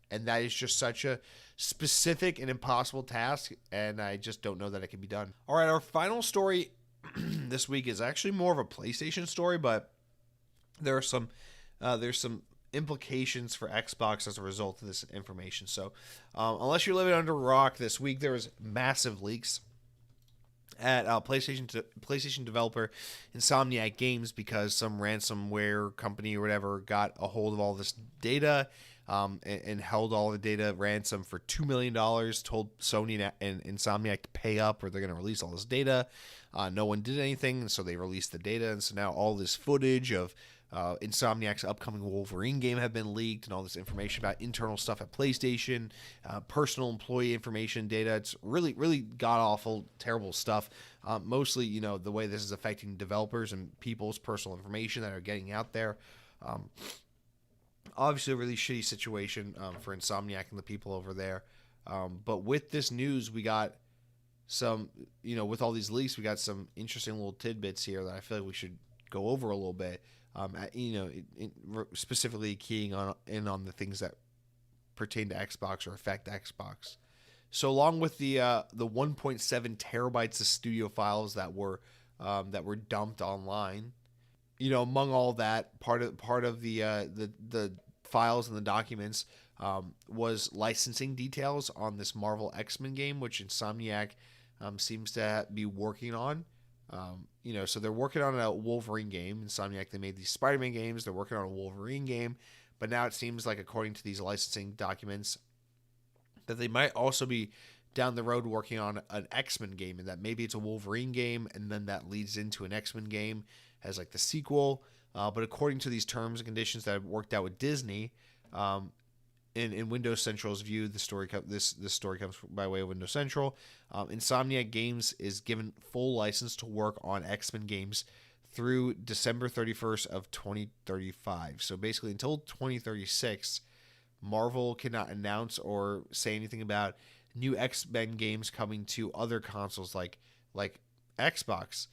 And that is just such a specific and impossible task, and I just don't know that it can be done. All right, our final story this week is actually more of a PlayStation story, but there's some implications for Xbox as a result of this information. So, unless you're living under a rock, this week there was massive leaks at PlayStation developer Insomniac Games because some ransomware company or whatever got a hold of all this data. And held all the data ransom for $2 million, told Sony and Insomniac to pay up or they're going to release all this data. No one did anything, and so they released the data. And so now all this footage of Insomniac's upcoming Wolverine game have been leaked, and all this information about internal stuff at PlayStation, personal employee information data. It's really, really god-awful, terrible stuff. Mostly, the way this is affecting developers and people's personal information that are getting out there. Obviously, a really shitty situation for Insomniac and the people over there. But with this news, we got some, with all these leaks, we got some interesting little tidbits here that I feel like we should go over a little bit. Specifically keying on the things that pertain to Xbox or affect Xbox. So, along with the 1.7 terabytes of studio files that were dumped online. Among all that, part of the files and the documents was licensing details on this Marvel X-Men game, which Insomniac seems to be working on. So they're working on a Wolverine game. Insomniac, they made these Spider-Man games. They're working on a Wolverine game. But now it seems like, according to these licensing documents, that they might also be down the road working on an X-Men game, and that maybe it's a Wolverine game, and then that leads into an X-Men game as like the sequel. But according to these terms and conditions that have worked out with Disney, in Windows Central's view, this story comes by way of Windows Central. Insomniac Games is given full license to work on X-Men games through December 31st of 2035. So basically, until 2036, Marvel cannot announce or say anything about new X-Men games coming to other consoles like Xbox.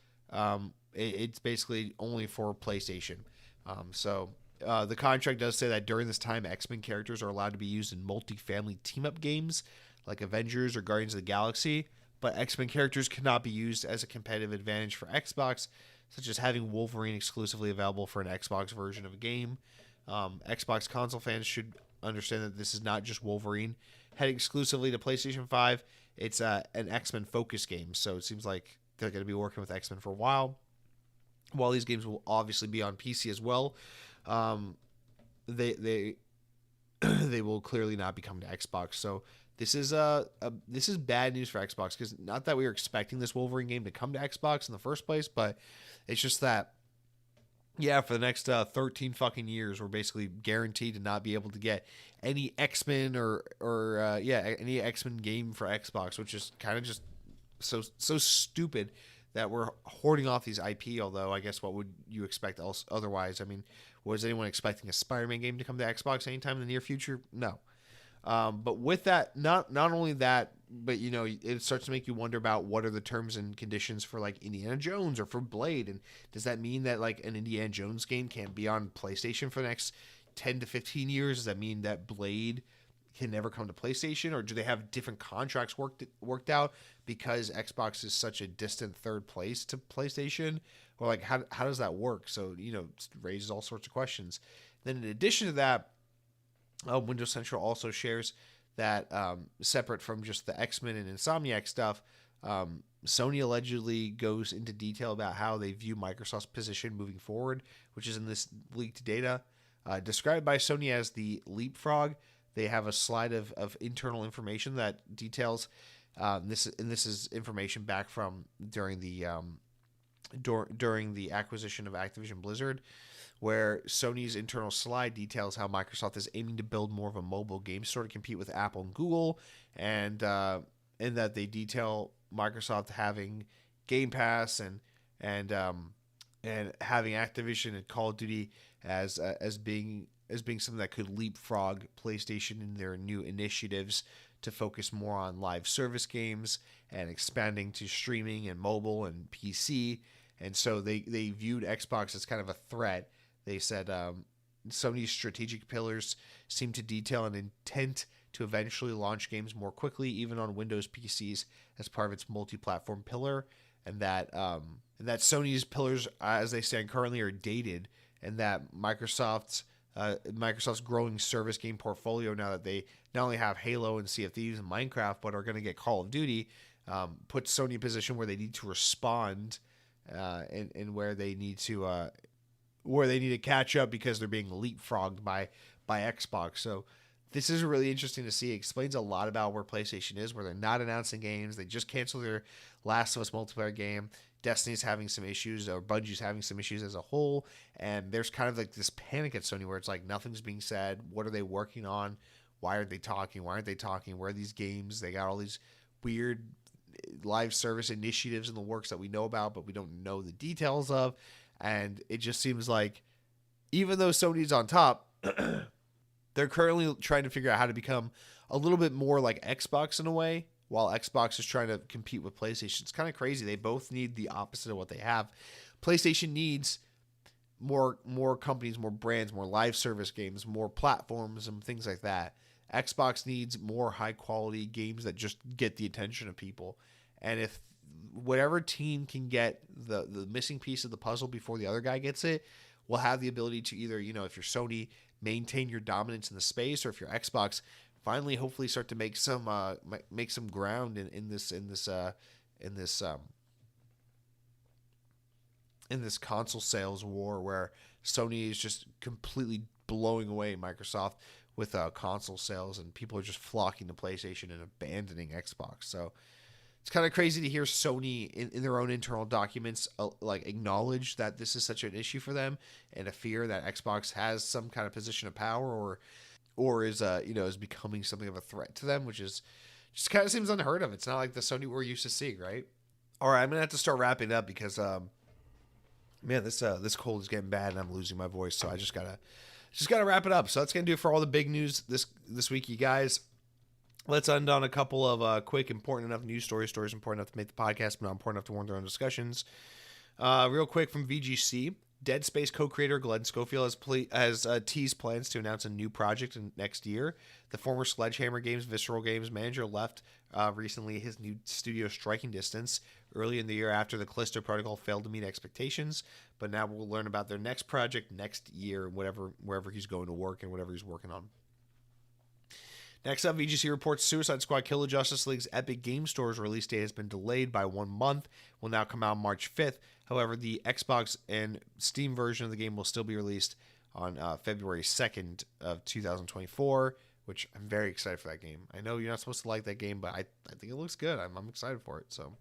It's basically only for PlayStation. The contract does say that during this time, X-Men characters are allowed to be used in multi-family team-up games like Avengers or Guardians of the Galaxy, but X-Men characters cannot be used as a competitive advantage for Xbox, such as having Wolverine exclusively available for an Xbox version of a game. Xbox console fans should understand that this is not just Wolverine heading exclusively to PlayStation 5. It's an X-Men focused game, so it seems like they're going to be working with X-Men for a while. While these games will obviously be on PC as well, they will clearly not be coming to Xbox. So this is bad news for Xbox, because not that we were expecting this Wolverine game to come to Xbox in the first place, but it's just that, for the next 13 fucking years, we're basically guaranteed to not be able to get any X-Men or any X-Men game for Xbox, which is kind of just so stupid that we're hoarding off these IP. Although, I guess, what would you expect otherwise? I mean, was anyone expecting a Spider-Man game to come to Xbox anytime in the near future? No. But with that, not only that, but it starts to make you wonder about what are the terms and conditions for like Indiana Jones or for Blade, and does that mean that like an Indiana Jones game can't be on PlayStation for the next 10 to 15 years? Does that mean that Blade can never come to PlayStation, or do they have different contracts worked out because Xbox is such a distant third place to PlayStation, or like how does that work? So it raises all sorts of questions. Then in addition to that, Windows Central also shares that separate from just the X-Men and Insomniac stuff, Sony allegedly goes into detail about how they view Microsoft's position moving forward, which is in this leaked data. Described by Sony as the leapfrog, they have a slide of internal information that details this is information back from during the acquisition of Activision Blizzard, where Sony's internal slide details how Microsoft is aiming to build more of a mobile game store to compete with Apple and Google, and that they detail Microsoft having Game Pass and having Activision and Call of Duty as being something that could leapfrog PlayStation in their new initiatives to focus more on live service games and expanding to streaming and mobile and PC. And so they viewed Xbox as kind of a threat. They said Sony's strategic pillars seem to detail an intent to eventually launch games more quickly, even on Windows PCs, as part of its multi-platform pillar, and that Sony's pillars, as they stand currently, are dated, and that Microsoft's growing service game portfolio, now that they not only have Halo and Sea of Thieves and Minecraft, but are going to get Call of Duty, puts Sony in a position where they need to respond and where they need to catch up because they're being leapfrogged by Xbox. So this is really interesting to see. It explains a lot about where PlayStation is, where they're not announcing games. They just canceled their Last of Us multiplayer game. Destiny's having some issues, or Bungie's having some issues as a whole. And there's kind of like this panic at Sony where it's like nothing's being said. What are they working on? Why aren't they talking? Why aren't they talking? Where are these games? They got all these weird live service initiatives in the works that we know about, but we don't know the details of. And it just seems like even though Sony's on top, they're currently trying to figure out how to become a little bit more like Xbox in a way, while Xbox is trying to compete with PlayStation. It's kind of crazy. They both need the opposite of what they have. PlayStation needs more companies, more brands, more live service games, more platforms and things like that. Xbox needs more high quality games that just get the attention of people. And if whatever team can get the missing piece of the puzzle before the other guy gets it, will have the ability to either, if you're Sony, maintain your dominance in the space, or if you're Xbox, finally hopefully start to make some ground in this console sales war, where Sony is just completely blowing away Microsoft with console sales, and people are just flocking to PlayStation and abandoning Xbox. So it's kind of crazy to hear Sony in their own internal documents acknowledge that this is such an issue for them, and a fear that Xbox has some kind of position of power or is becoming something of a threat to them, which is just kind of seems unheard of. It's not like the Sony we're used to seeing, right? All right, I'm gonna have to start wrapping up because this cold is getting bad and I'm losing my voice, so I just gotta wrap it up. So that's gonna do it for all the big news this week, you guys. Let's end on a couple of quick, important enough news stories important enough to make the podcast, but not important enough to warrant their own discussions. Real quick from VGC, Dead Space co-creator Glenn Schofield has teased plans to announce a new project next year. The former Sledgehammer Games, Visceral Games manager left recently his new studio Striking Distance early in the year after the Callisto Protocol failed to meet expectations. But now we'll learn about their next project next year, wherever he's going to work and whatever he's working on. Next up, VGC reports Suicide Squad Kill the Justice League's Epic Game Store's release date has been delayed by 1 month. Will now come out March 5th. However, the Xbox and Steam version of the game will still be released on February 2nd of 2024, which I'm very excited for that game. I know you're not supposed to like that game, but I think it looks good. I'm excited for it. So,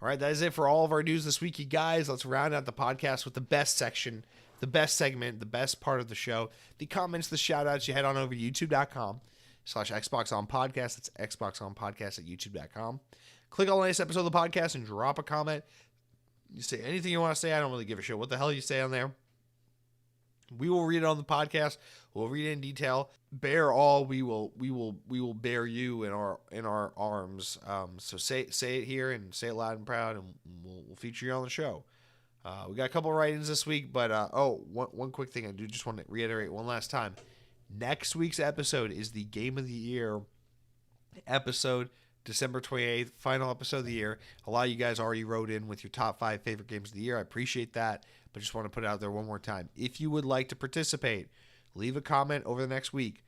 all right, that is it for all of our news this week, you guys. Let's round out the podcast with the best section, the best segment, the best part of the show, the comments, the shout-outs. You head on over to youtube.com/XboxOnPodcast. That's XboxOnPodcast at youtube.com. Click on the latest episode of the podcast and drop a comment. You say anything you want to say. I don't really give a shit what the hell you say on there. We will read it on the podcast. We'll read it in detail. Bear all. We will bear you in our arms. So say it here and say it loud and proud, and we'll feature you on the show. We got a couple of write-ins this week, but one quick thing I do just want to reiterate one last time. Next week's episode is the Game of the Year episode, December 28th, final episode of the year. A lot of you guys already wrote in with your top 5 favorite games of the year. I appreciate that, but just want to put it out there one more time. If you would like to participate, leave a comment over the next week.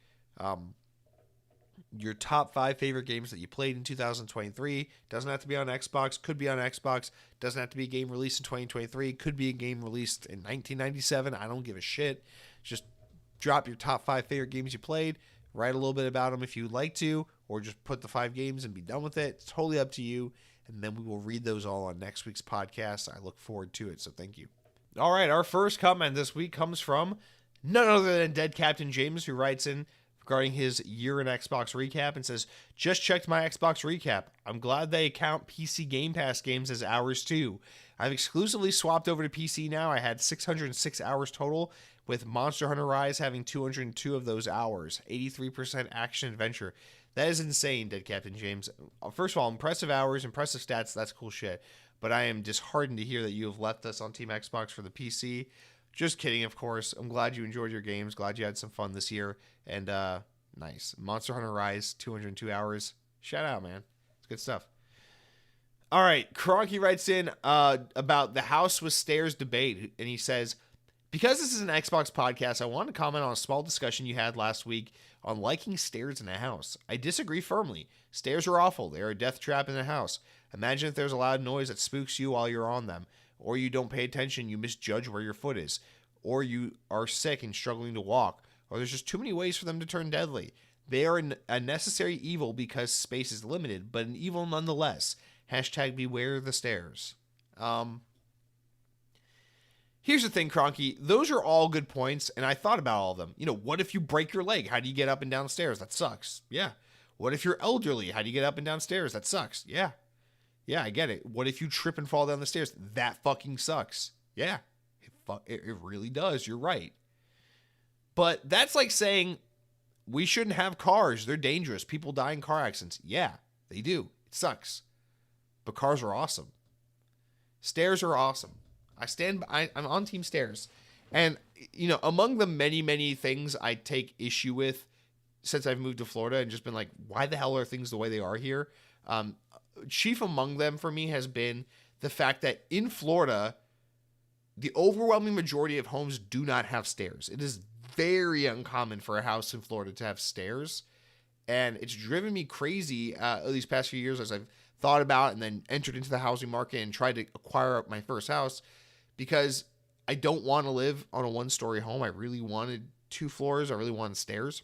Your top 5 favorite games that you played in 2023. Doesn't have to be on Xbox, could be on Xbox. Doesn't have to be a game released in 2023, could be a game released in 1997. I don't give a shit. Just drop your top 5 favorite games you played. Write a little bit about them if you'd like to, or just put the 5 games and be done with it. It's totally up to you. And then we will read those all on next week's podcast. I look forward to it, so thank you. All right, our first comment this week comes from none other than Dead Captain James, who writes in regarding his year in Xbox recap and says, just checked my Xbox recap. I'm glad they count PC Game Pass games as hours too. I've exclusively swapped over to PC now. I had 606 hours total, with Monster Hunter Rise having 202 of those hours, 83% action adventure. That is insane, Dead Captain James. First of all, impressive hours, impressive stats, that's cool shit. But I am disheartened to hear that you have left us on Team Xbox for the PC. Just kidding, of course. I'm glad you enjoyed your games. Glad you had some fun this year. And nice. Monster Hunter Rise, 202 hours. Shout out, man. It's good stuff. All right. Kronky writes in about the House with Stairs debate. And he says, because this is an Xbox podcast, I want to comment on a small discussion you had last week on liking stairs in a house. I disagree firmly. Stairs are awful. They are a death trap in a house. Imagine if there's a loud noise that spooks you while you're on them. Or you don't pay attention, you misjudge where your foot is. Or you are sick and struggling to walk. Or there's just too many ways for them to turn deadly. They are a necessary evil because space is limited, but an evil nonetheless. Hashtag beware the stairs. Here's the thing, Cronky. Those are all good points, and I thought about all of them. You know, what if you break your leg? How do you get up and down stairs? That sucks. Yeah. What if you're elderly? How do you get up and down stairs? That sucks. Yeah. Yeah, I get it. What if you trip and fall down the stairs? That fucking sucks. Yeah. It really does. You're right. But that's like saying we shouldn't have cars. They're dangerous. People die in car accidents. Yeah, they do. It sucks. But cars are awesome. Stairs are awesome. I'm on Team Stairs. And, you know, among the many, many things I take issue with since I've moved to Florida and just been like, why the hell are things the way they are here? Chief among them for me has been the fact that in Florida, the overwhelming majority of homes do not have stairs. It is very uncommon for a house in Florida to have stairs. And it's driven me crazy these past few years as I've thought about and then entered into the housing market and tried to acquire my first house, because I don't want to live on a one-story home. I really wanted 2 floors. I really wanted stairs,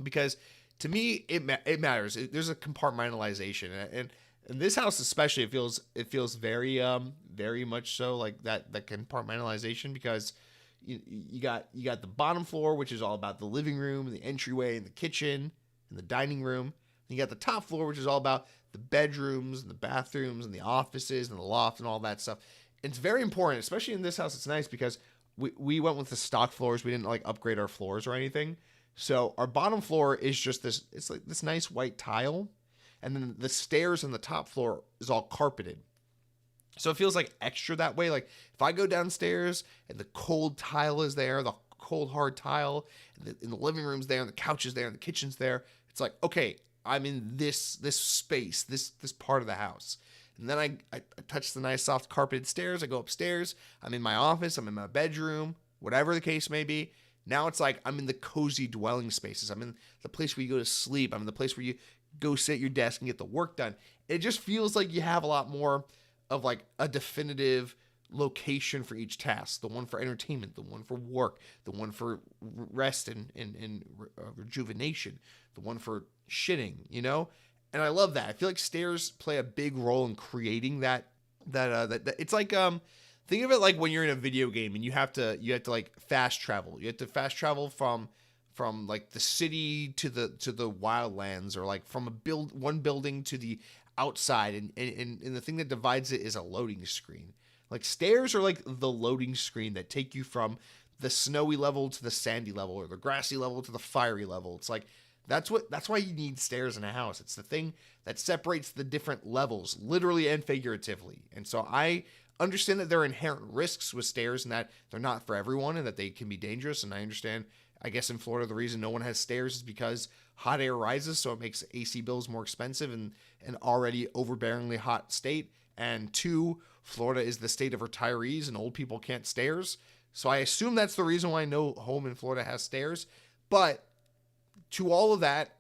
because to me it matters. There's a compartmentalization, and in this house especially, it feels very very much so like that compartmentalization, because you got the bottom floor, which is all about the living room and the entryway and the kitchen and the dining room. And you got the top floor, which is all about the bedrooms and the bathrooms and the offices and the loft and all that stuff. It's very important, especially in this house. It's nice because we went with the stock floors. We didn't like upgrade our floors or anything. So our bottom floor is just this, it's like this nice white tile. And then the stairs on the top floor is all carpeted. So it feels like extra that way. Like if I go downstairs and the cold tile is there, the cold hard tile, and the living room's there, and the couch is there, and the kitchen's there, it's like, okay, I'm in this space, this part of the house. And then I touch the nice soft carpeted stairs. I go upstairs. I'm in my office. I'm in my bedroom, whatever the case may be. Now it's like I'm in the cozy dwelling spaces. I'm in the place where you go to sleep. I'm in the place where you go sit at your desk and get the work done. It just feels like you have a lot more of like a definitive location for each task. The one for entertainment, the one for work, the one for rest and rejuvenation, the one for shitting, you know? And I love that. I feel like stairs play a big role in creating that it's like, think of it like when you're in a video game and you have to like fast travel. You have to fast travel from like the city to the wildlands, or like from one building to the outside. And the thing that divides it is a loading screen. Like stairs are like the loading screen that take you from the snowy level to the sandy level, or the grassy level to the fiery level. It's like, that's why you need stairs in a house. It's the thing that separates the different levels, literally and figuratively. And so I understand that there are inherent risks with stairs and that they're not for everyone and that they can be dangerous. And I understand I guess in Florida, the reason no one has stairs is because hot air rises, so it makes AC bills more expensive in an already overbearingly hot state. And 2, Florida is the state of retirees and old people can't stairs. So I assume that's the reason why no home in Florida has stairs. But to all of that,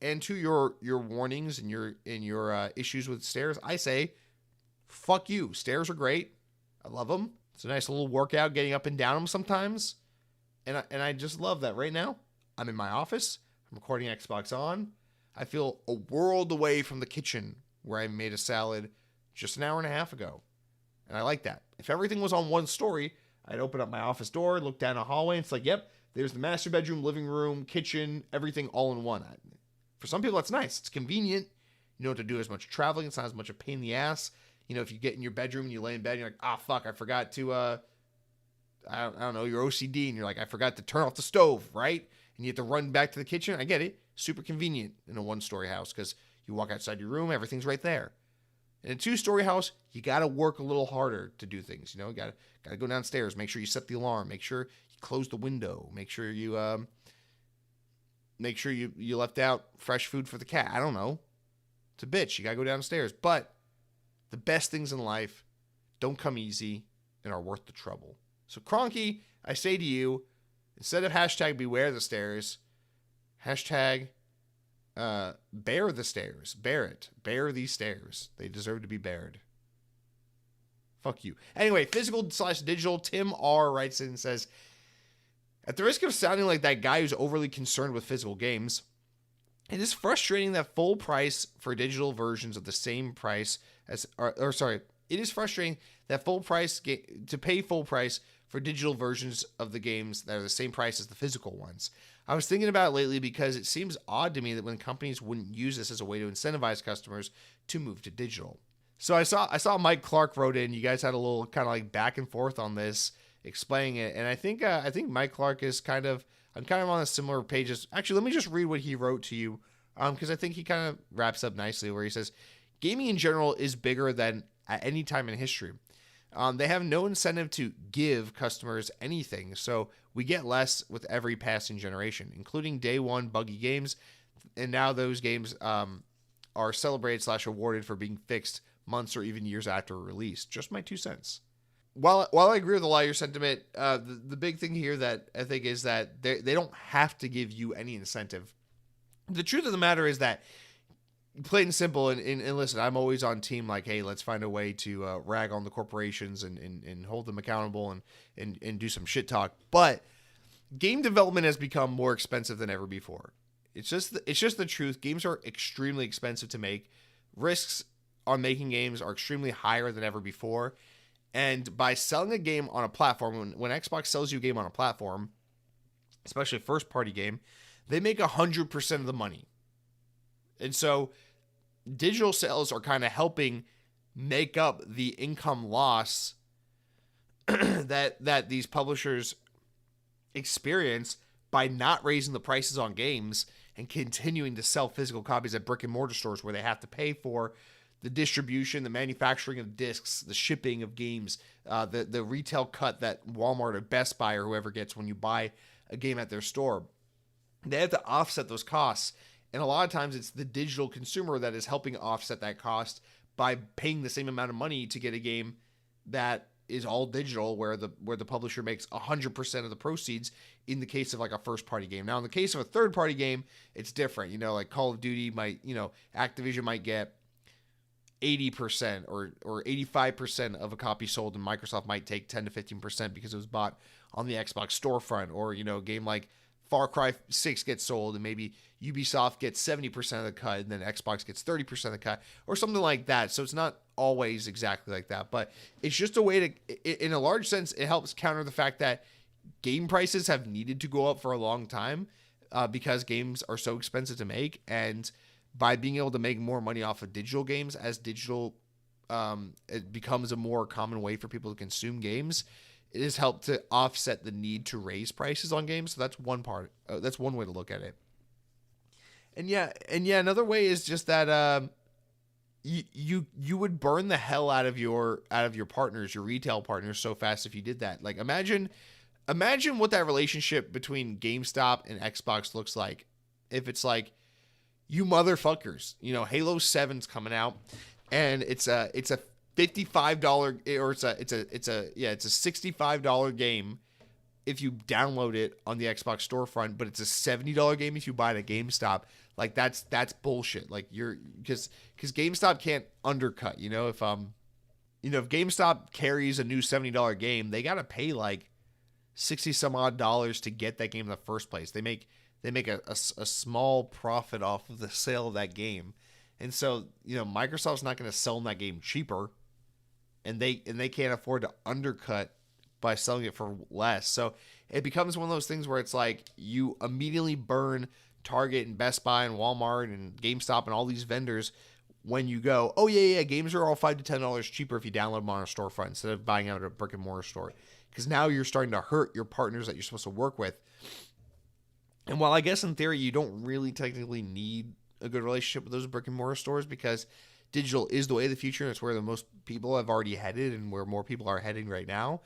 and to your warnings and your issues with stairs, I say, fuck you. Stairs are great. I love them. It's a nice little workout getting up and down them sometimes. And I just love that. Right now, I'm in my office. I'm recording Xbox On. I feel a world away from the kitchen where I made a salad just an hour and a half ago. And I like that. If everything was on one story, I'd open up my office door, look down a hallway, and it's like, yep, there's the master bedroom, living room, kitchen, everything all in one. For some people, that's nice. It's convenient. You don't have to do as much traveling. It's not as much a pain in the ass. You know, if you get in your bedroom and you lay in bed and you're like, fuck, I forgot to, I don't know, you're OCD and you're like, I forgot to turn off the stove, right? And you have to run back to the kitchen. I get it. Super convenient in a one-story house because you walk outside your room, everything's right there. In a 2-story house, you got to work a little harder to do things. You know, you got to go downstairs, make sure you set the alarm, make sure you close the window, make sure you left out fresh food for the cat. I don't know. It's a bitch. You got to go downstairs. But the best things in life don't come easy and are worth the trouble. So, Cronky, I say to you, instead of hashtag beware the stairs, hashtag bear the stairs. Bear it. Bear these stairs. They deserve to be bared. Fuck you. Anyway, physical/digital. Tim R writes in and says, at the risk of sounding like that guy who's overly concerned with physical games, it is frustrating that full price for digital versions of the same price as, it is frustrating that to pay full price for digital versions of the games that are the same price as the physical ones. I was thinking about it lately because it seems odd to me that when companies wouldn't use this as a way to incentivize customers to move to digital. So I saw Mike Clark wrote in. You guys had a little kind of like back and forth on this, explaining it, and I think Mike Clark is I'm kind of on a similar page. Actually, let me just read what he wrote to you, because I think he kind of wraps up nicely where he says, gaming in general is bigger than at any time in history. They have no incentive to give customers anything, so we get less with every passing generation, including day one buggy games, and now those games are celebrated/awarded for being fixed months or even years after release. Just my 2 cents. While I agree with a lot of your sentiment, the big thing here that I think is that they don't have to give you any incentive. The truth of the matter is that, plain and simple, and listen, I'm always on team like, hey, let's find a way to rag on the corporations and hold them accountable and do some shit talk. But game development has become more expensive than ever before. It's just the truth. Games are extremely expensive to make. Risks on making games are extremely higher than ever before. And by selling a game on a platform, when Xbox sells you a game on a platform, especially a first-party game, they make 100% of the money. And so digital sales are kind of helping make up the income loss that these publishers experience by not raising the prices on games and continuing to sell physical copies at brick and mortar stores where they have to pay for the distribution, the manufacturing of discs, the shipping of games, the retail cut that Walmart or Best Buy or whoever gets when you buy a game at their store. They have to offset those costs. And a lot of times it's the digital consumer that is helping offset that cost by paying the same amount of money to get a game that is all digital, where the publisher makes 100% of the proceeds in the case of like a first party game. Now, in the case of a third party game, it's different. You know, like Call of Duty Activision might get 80% or 85% of a copy sold, and Microsoft might take 10 to 15% because it was bought on the Xbox storefront. Or, a game like Far Cry 6 gets sold and maybe Ubisoft gets 70% of the cut and then Xbox gets 30% of the cut or something like that. So it's not always exactly like that, but it's just a way to, in a large sense, it helps counter the fact that game prices have needed to go up for a long time because games are so expensive to make. And by being able to make more money off of digital games as digital it becomes a more common way for people to consume games, it has helped to offset the need to raise prices on games. So that's one part. That's one way to look at it. And yeah, another way is just that you would burn the hell out of your partners, your retail partners, so fast if you did that. Like imagine Imagine what that relationship between GameStop and Xbox looks like. If it's like, you motherfuckers, Halo 7's coming out, and it's a $55 or it's a $65 game if you download it on the Xbox storefront, but it's a $70 game if you buy it at GameStop. Like that's bullshit. Like because GameStop can't undercut. If GameStop carries a new $70 game, they gotta pay like 60 some odd dollars to get that game in the first place. They make a small profit off of the sale of that game, and so Microsoft's not going to sell that game cheaper, and they can't afford to undercut by selling it for less. So it becomes one of those things where it's like you immediately burn Target and Best Buy and Walmart and GameStop and all these vendors when you go, oh yeah, games are all $5 to $10 cheaper if you download them on a storefront instead of buying out at a brick and mortar store. Because now you're starting to hurt your partners that you're supposed to work with. And while I guess in theory you don't really technically need a good relationship with those brick and mortar stores because digital is the way of the future and it's where the most people have already headed and where more people are heading right now,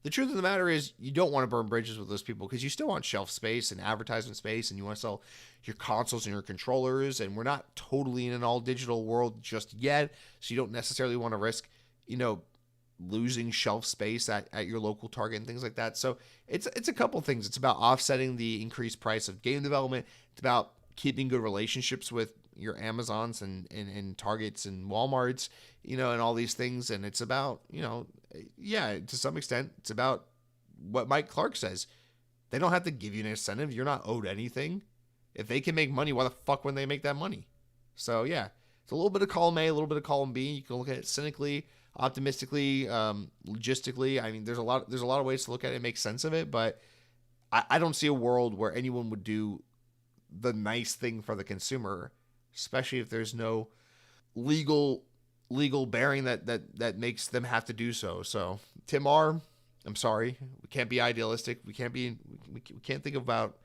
the truth of the matter is you don't want to burn bridges with those people because you still want shelf space and advertisement space and you want to sell your consoles and your controllers, and we're not totally in an all digital world just yet, so you don't necessarily want to risk, losing shelf space at your local Target and things like that. So it's a couple things. It's about offsetting the increased price of game development. It's about keeping good relationships with your Amazons and Targets and Walmarts, and all these things. And it's about, to some extent, it's about what Mike Clark says. They don't have to give you an incentive. You're not owed anything. If they can make money, why the fuck wouldn't they make that money? So yeah, it's a little bit of column A, a little bit of column B. You can look at it cynically, optimistically, logistically. I mean, there's a lot of ways to look at it and make sense of it, but I don't see a world where anyone would do the nice thing for the consumer, especially if there's no legal bearing that makes them have to do so. So Tim R, I'm sorry, we can't be idealistic. We can't think about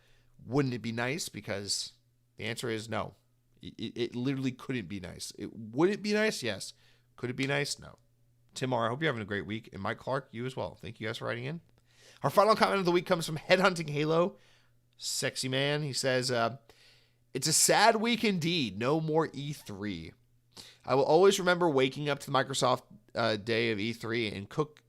wouldn't it be nice, because the answer is no. It literally couldn't be nice. Would it be nice? Yes. Could it be nice? No. Tim R, I hope you're having a great week. And Mike Clark, you as well. Thank you guys for writing in. Our final comment of the week comes from Headhunting Halo. Sexy man. He says, it's a sad week indeed. No more E3. I will always remember waking up to the Microsoft day of E3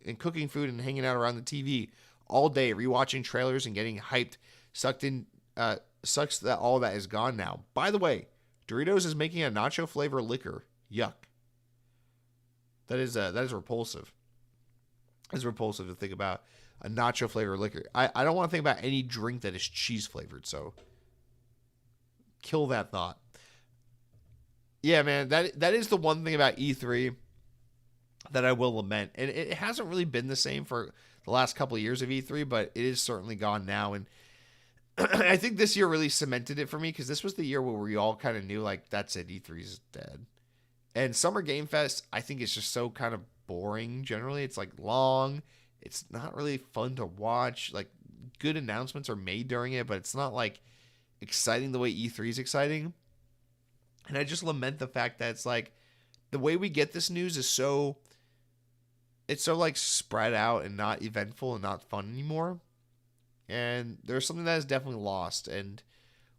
and cooking food and hanging out around the TV all day, rewatching trailers and getting hyped. Sucks that all that is gone now. By the way, Doritos is making a nacho flavor liquor. Yuck. That is repulsive. It's repulsive to think about a nacho flavor liquor. I don't want to think about any drink that is cheese flavored, so kill that thought. Yeah, man, that is the one thing about E3 that I will lament. And it hasn't really been the same for the last couple of years of E3, but it is certainly gone now. And I think this year really cemented it for me, because this was the year where we all kind of knew, like, that's it, E3's dead. And Summer Game Fest, I think it's just so kind of boring generally. It's like long. It's not really fun to watch. Like, good announcements are made during it, but it's not like exciting the way E3 is exciting. And I just lament the fact that it's like the way we get this news is so like spread out and not eventful and not fun anymore. And there's something that is definitely lost. And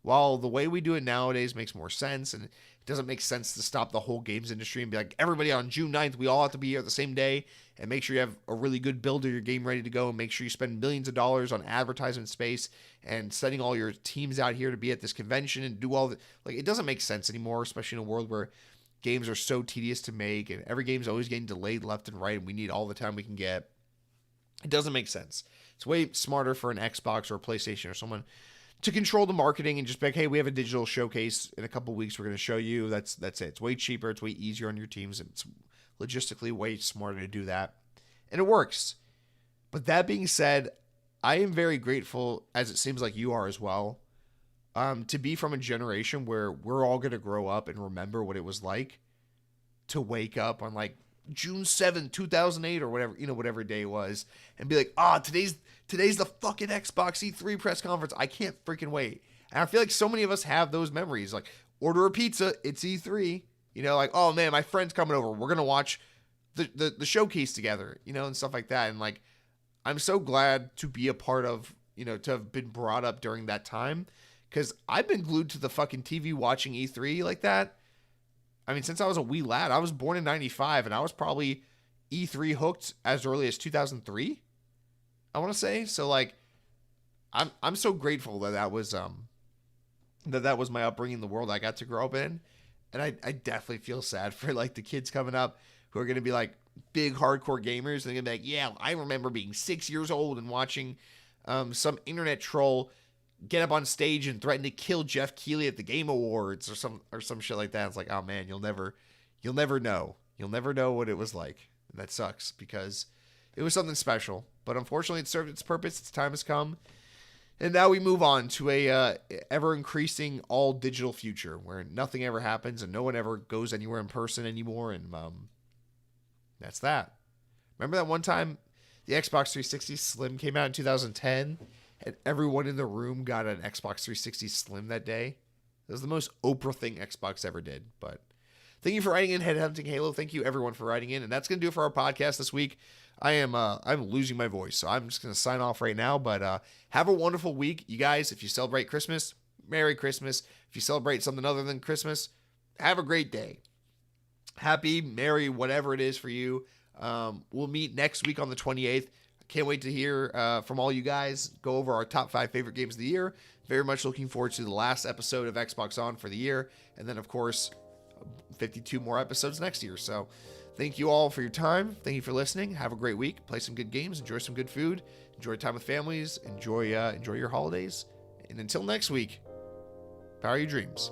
while the way we do it nowadays makes more sense, and it doesn't make sense to stop the whole games industry and be like, everybody on June 9th, we all have to be here the same day, and make sure you have a really good build of your game ready to go, and make sure you spend millions of dollars on advertisement space and sending all your teams out here to be at this convention and do all the, like, it doesn't make sense anymore, especially in a world where games are so tedious to make and every game's always getting delayed left and right and we need all the time we can get. It doesn't make sense. It's way smarter for an Xbox or a PlayStation or someone to control the marketing and just be like, hey, we have a digital showcase in a couple weeks. We're going to show you. That's it. It's way cheaper. It's way easier on your teams. And it's logistically way smarter to do that. And it works. But that being said, I am very grateful, as it seems like you are as well, to be from a generation where we're all going to grow up and remember what it was like to wake up on like June 7th, 2008 or whatever, whatever day it was, and be like, today's the fucking Xbox E3 press conference. I can't freaking wait. And I feel like so many of us have those memories. Like, order a pizza, it's E3. Like, oh man, my friend's coming over. We're going to watch the showcase together, and stuff like that. And like, I'm so glad to be a part of, to have been brought up during that time, because I've been glued to the fucking TV watching E3 like that. I mean, since I was a wee lad. I was born in 95, and I was probably E3 hooked as early as 2003, I want to say. So, like, I'm so grateful that was my upbringing, the world I got to grow up in. And I definitely feel sad for, like, the kids coming up who are going to be, like, big hardcore gamers. And they're going to be like, yeah, I remember being 6 years old and watching some internet troll get up on stage and threaten to kill Jeff Keighley at the Game Awards or some shit like that. It's like, oh man, you'll never know. You'll never know what it was like. And that sucks, because it was something special. But unfortunately, it served its purpose. Its time has come. And now we move on to a ever increasing all digital future where nothing ever happens and no one ever goes anywhere in person anymore. And that's that. Remember that one time the Xbox 360 Slim came out in 2010? And everyone in the room got an Xbox 360 Slim that day. It was the most Oprah thing Xbox ever did. But thank you for writing in, Headhunting Halo. Thank you, everyone, for writing in. And that's going to do it for our podcast this week. I'm losing my voice, so I'm just going to sign off right now. But have a wonderful week. You guys, if you celebrate Christmas, Merry Christmas. If you celebrate something other than Christmas, have a great day. Happy, merry, whatever it is for you. We'll meet next week on the 28th. Can't wait to hear from all you guys. Go over our top 5 favorite games of the year. Very much looking forward to the last episode of Xbox On for the year. And then, of course, 52 more episodes next year. So thank you all for your time. Thank you for listening. Have a great week. Play some good games. Enjoy some good food. Enjoy time with families. Enjoy your holidays. And until next week, power your dreams.